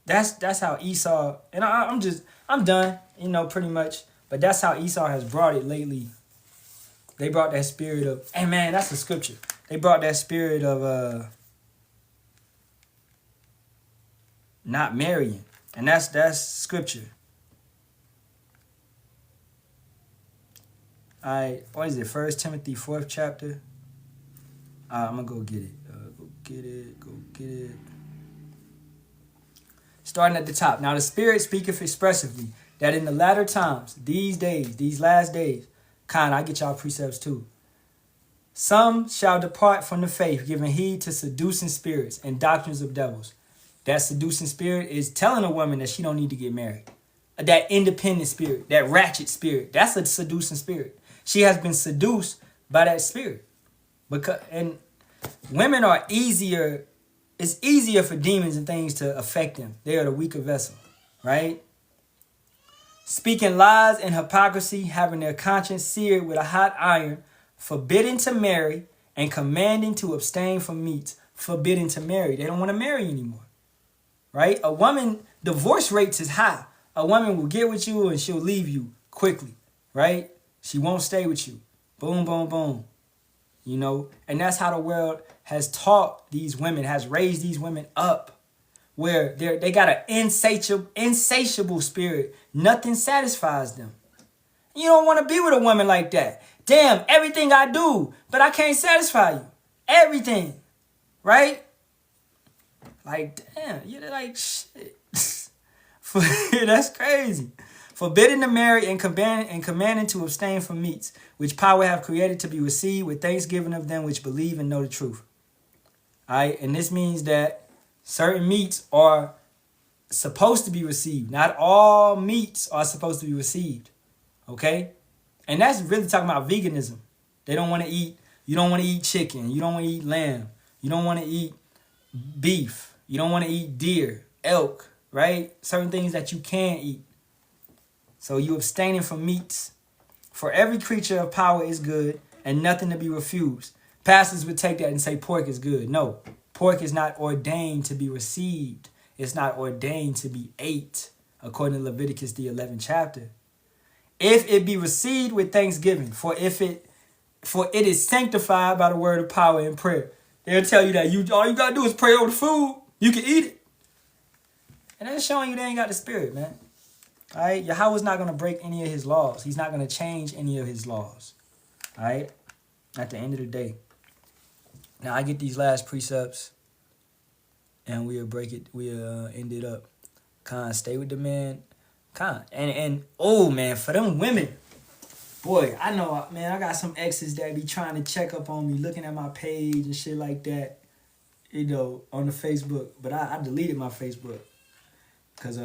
That's how Esau, and I'm done, you know, pretty much. But that's how Esau has brought it lately. They brought that spirit of, hey man, that's the scripture. They brought that spirit of not marrying. And that's scripture. All right, what is it? 1 Timothy 4th chapter. I'm going to go get it. Go get it. Starting at the top. Now the Spirit speaketh expressively that in the latter times, these days, these last days, I get y'all precepts too. Some shall depart from the faith, giving heed to seducing spirits and doctrines of devils. That seducing spirit is telling a woman that she don't need to get married. That independent spirit, that ratchet spirit, that's a seducing spirit. She has been seduced by that spirit. And women are easier, it's easier for demons and things to affect them. They are the weaker vessel, right? Speaking lies and hypocrisy, having their conscience seared with a hot iron, forbidding to marry, and commanding to abstain from meats, forbidden to marry. They don't want to marry anymore, right? A woman, divorce rates is high. A woman will get with you and she'll leave you quickly, right? She won't stay with you. Boom, boom, boom. You know, and that's how the world has taught these women, has raised these women up, where they got an insatiable spirit. Nothing satisfies them. You don't want to be with a woman like that. Damn, everything I do, but I can't satisfy you. Everything, right? Like, damn, you're like, shit. That's crazy. Forbidden to marry and commanding to abstain from meats, which power have created to be received with thanksgiving of them which believe and know the truth. All right, and this means that certain meats are supposed to be received. Not all meats are supposed to be received. Okay? And that's really talking about veganism. They don't want to eat, you don't want to eat chicken. You don't want to eat lamb. You don't want to eat beef. You don't want to eat deer, elk, right? Certain things that you can't eat. So you abstaining from meats. For every creature of power is good and nothing to be refused. Pastors would take that and say pork is good. No, pork is not ordained to be received. It's not ordained to be ate, according to Leviticus, the 11th chapter. If it be received with thanksgiving, for it is sanctified by the word of power and prayer. They'll tell you that all you gotta do is pray over the food. You can eat it. And that's showing you they ain't got the spirit, man. All right, Yahawah's not going to break any of his laws. He's not going to change any of his laws. All right, at the end of the day. Now, I get these last precepts, and we'll break it. We'll end it up. Stay with the man. And oh, man, for them women, boy, I know, man, I got some exes that be trying to check up on me, looking at my page and shit like that, you know, on the Facebook. But I deleted my Facebook because,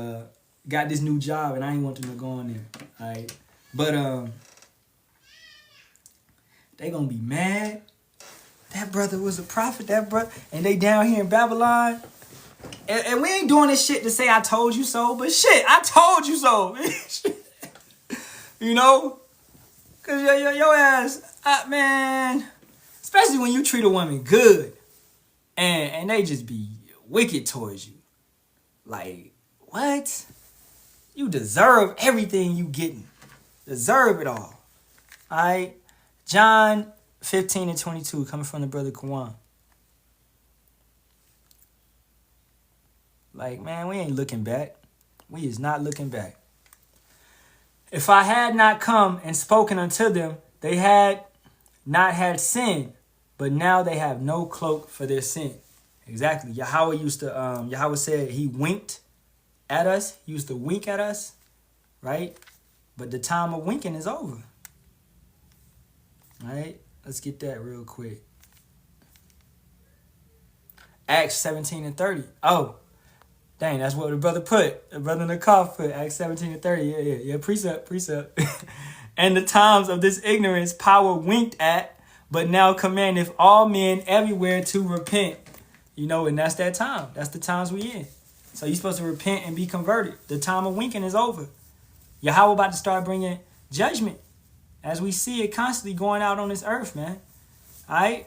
got this new job and I ain't want them to go on there. All right. But they gonna be mad. That brother was a prophet, that brother, and they down here in Babylon. And we ain't doing this shit to say I told you so, but shit, I told you so. You know? Cause your ass, man, especially when you treat a woman good and they just be wicked towards you. Like, what? You deserve everything you getting. Deserve it all. All right? John 15 and 22, coming from the brother Kawan. Like, man, we ain't looking back. We is not looking back. If I had not come and spoken unto them, they had not had sin, but now they have no cloak for their sin. Exactly. Yahawah said he winked at us. He used to wink at us, right? But the time of winking is over. All right? Let's get that real quick. Acts 17 and 30. Oh, dang, that's what the brother put. The brother in the car put Acts 17 and 30. Yeah. Precept. And the times of this ignorance power winked at, but now commandeth all men everywhere to repent. You know, and that's that time. That's the times we in. So you're supposed to repent and be converted. The time of winking is over. Yahawah about to start bringing judgment as we see it constantly going out on this earth, man. All right?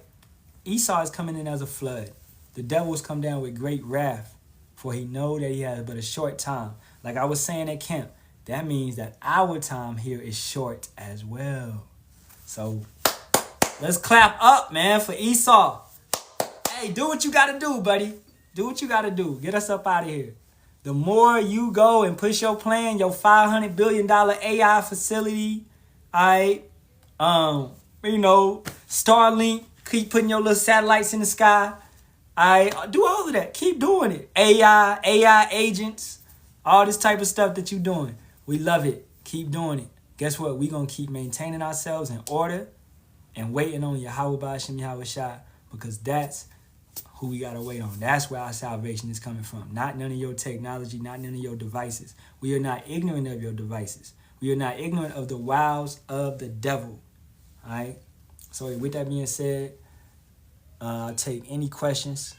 Esau is coming in as a flood. The devil has come down with great wrath, for he know that he has but a short time. Like I was saying at camp, that means that our time here is short as well. So let's clap up, man, for Esau. Hey, do what you got to do, buddy. Do what you got to do. Get us up out of here. The more you go and push your plan, your $500 billion AI facility, all right, you know, Starlink, keep putting your little satellites in the sky. All right, do all of that. Keep doing it. AI agents, all this type of stuff that you're doing. We love it. Keep doing it. Guess what? We're going to keep maintaining ourselves in order and waiting on Yahawah, Bahasham, Yahawashi, because that's who we got to wait on. That's where our salvation is coming from. Not none of your technology, not none of your devices. We are not ignorant of your devices. We are not ignorant of the wiles of the devil. All right? So with that being said, I'll take any questions.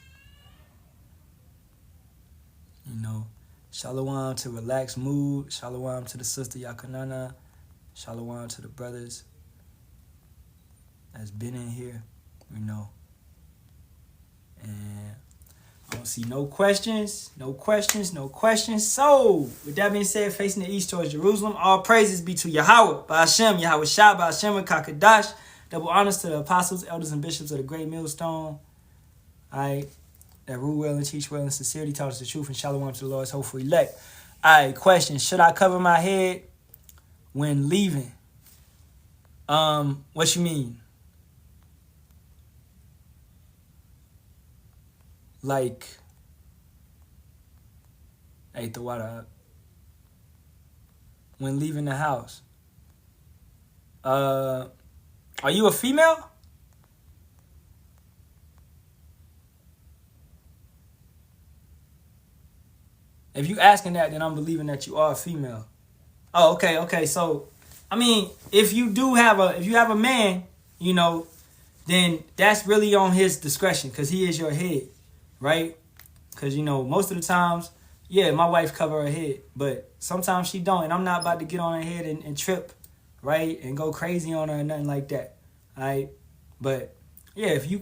You know, Shalawam to relaxed mood. Shalawam to the sister Yakanana. Shalawam to the brothers that's been in here. you know. And I don't see no questions. So, with that being said, facing the east towards Jerusalem, all praises be to Yahawah, Bahasham, Yahawashi, Bahasham, Kakadash. Double honors to the apostles, elders, and bishops of the great millstone. Alright, that rule well and teach well in sincerity, taught us the truth, and Shalawam to the Lord's hopeful elect. Alright, question: should I cover my head when leaving? What you mean? Like, hey, the water up. When leaving the house. Are you a female? If you asking that, then I'm believing that you are a female. Oh, okay. So, I mean, if you have a man, you know, then that's really on his discretion because he is your head, right? Because, you know, most of the times, yeah, my wife cover her head, but sometimes she don't, and I'm not about to get on her head and trip, right, and go crazy on her or nothing like that, all right? But, yeah, if you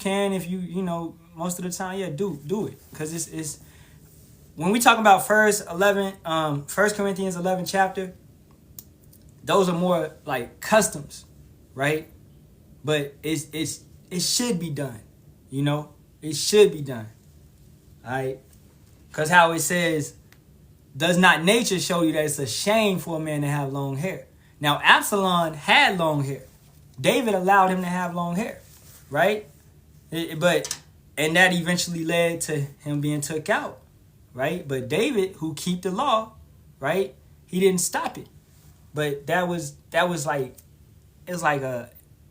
you know, most of the time, yeah, do it, because it's when we talk about First Corinthians 11 chapter, those are more like customs, right? But it should be done, you know? It should be done, all right? Because how it says, does not nature show you that it's a shame for a man to have long hair? Now, Absalom had long hair. David allowed him to have long hair, right? And that eventually led to him being took out, right? But David, who keep the law, right? He didn't stop it. But that was like, it's like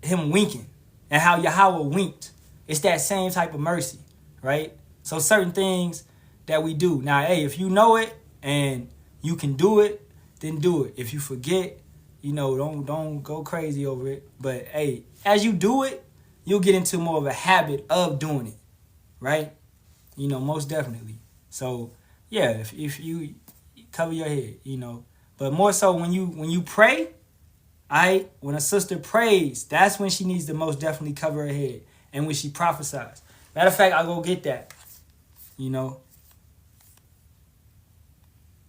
him winking, and how Yahawah winked. It's that same type of mercy, right? So certain things that we do. Now, hey, if you know it and you can do it, then do it. If you forget, you know, don't go crazy over it. But hey, as you do it, you'll get into more of a habit of doing it, right? You know, most definitely. So yeah, if you cover your head, you know, but more so when you pray, when a sister prays, that's when she needs to most definitely cover her head, and when she prophesies. Matter of fact, I'll go get that, you know.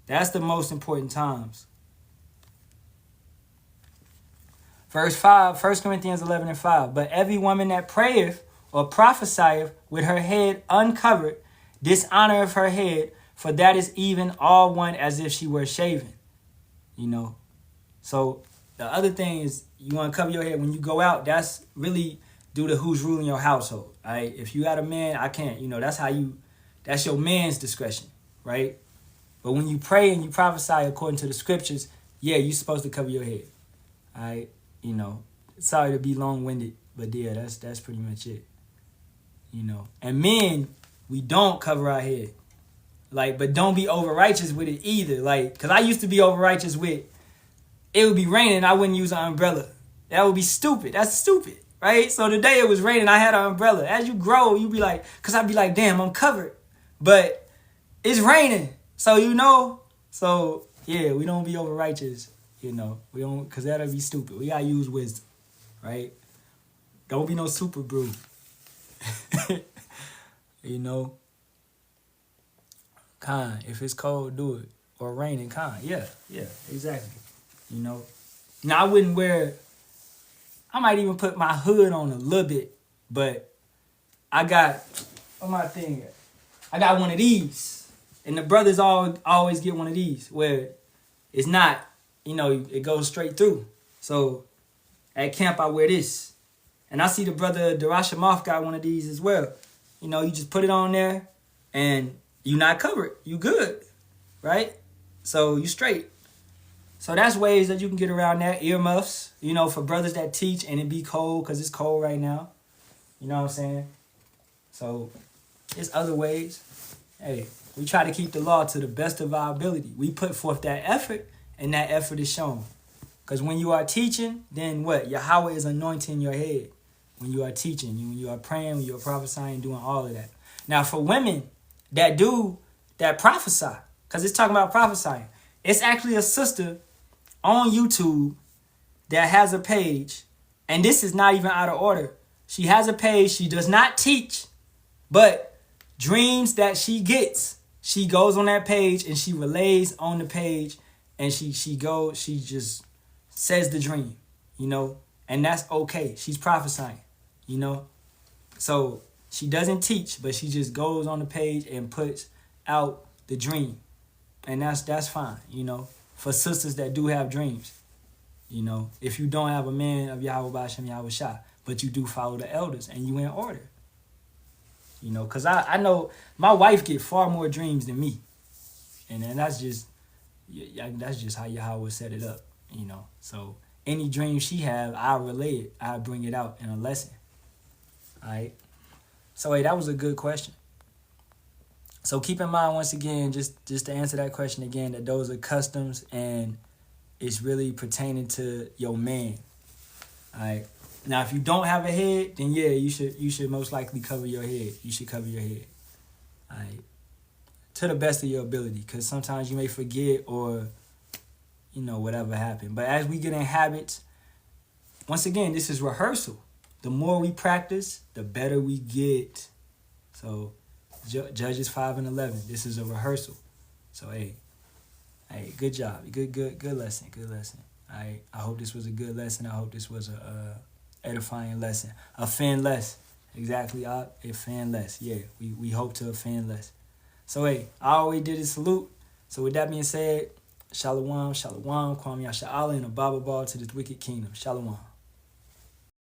That's the most important times. Verse 5, 1 Corinthians 11 and 5. But every woman that prayeth or prophesieth with her head uncovered dishonoreth her head, for that is even all one as if she were shaven. You know. So the other thing is, you want to cover your head when you go out. That's really due to who's ruling your household. All right. If you got a man, I can't. You know, that's your man's discretion, right? But when you pray and you prophesy according to the scriptures, yeah, you're supposed to cover your head. All right. You know, sorry to be long-winded, but yeah, that's pretty much it. You know, and men, we don't cover our head. Like, but don't be over-righteous with it either. Like, because I used to be over-righteous with, it would be raining, I wouldn't use an umbrella. That would be stupid. That's stupid, right? So the day it was raining, I had an umbrella. As you grow, you be like, because I'd be like, damn, I'm covered. But it's raining. So, you know, so yeah, we don't be over-righteous. You know, we don't, because that'll be stupid. We gotta use wisdom, right? Don't be no super brew. You know? If it's cold, do it. Or raining, yeah, exactly. You know? Now, I might even put my hood on a little bit, but I got, what my thing at? I got one of these. And the brothers always get one of these, where it's not, you know, it goes straight through. So at camp, I wear this. And I see the brother Darashamoff got one of these as well. You know, you just put it on there and you not covered. You good, right? So you straight. So that's ways that you can get around that. Earmuffs, you know, for brothers that teach and it be cold because it's cold right now. You know what I'm saying? So there's other ways. Hey, we try to keep the law to the best of our ability. We put forth that effort, and that effort is shown. Because when you are teaching, then what? Yahawah is anointing your head. When you are teaching, when you are praying, when you are prophesying, doing all of that. Now, for women that prophesy, because it's talking about prophesying, it's actually a sister on YouTube that has a page, and this is not even out of order. She has a page. She does not teach, but dreams that she gets, she goes on that page and she relays on the page, and she just says the dream, and that's okay. She's prophesying, So she doesn't teach, but she just goes on the page and puts out the dream. And that's fine, for sisters that do have dreams. If you don't have a man of Yahawah, Bahasham, Yahawashi, but you do follow the elders and you in order. Because I know my wife get far more dreams than me. And that's just how Yahawah set it up, So any dream she have, I'll relay it. I'll bring it out in a lesson. All right? So, hey, that was a good question. So keep in mind, once again, just to answer that question again, that those are customs and it's really pertaining to your man. All right. Now, if you don't have a head, then yeah, you should most likely cover your head. You should cover your head. All right. To the best of your ability, because sometimes you may forget or, whatever happened. But as we get in habits, once again, this is rehearsal. The more we practice, the better we get. So, Judges 5 and 11. This is a rehearsal. So, hey, good job. Good lesson. Good lesson. All right. I hope this was a good lesson. I hope this was a edifying lesson. Offend less. Exactly. Offend less. Yeah, we hope to offend less. So, hey, all we did is salute. So, with that being said, Shalawam, Kwam Yasharahla, and a Bible ball to this wicked kingdom. Shalawam.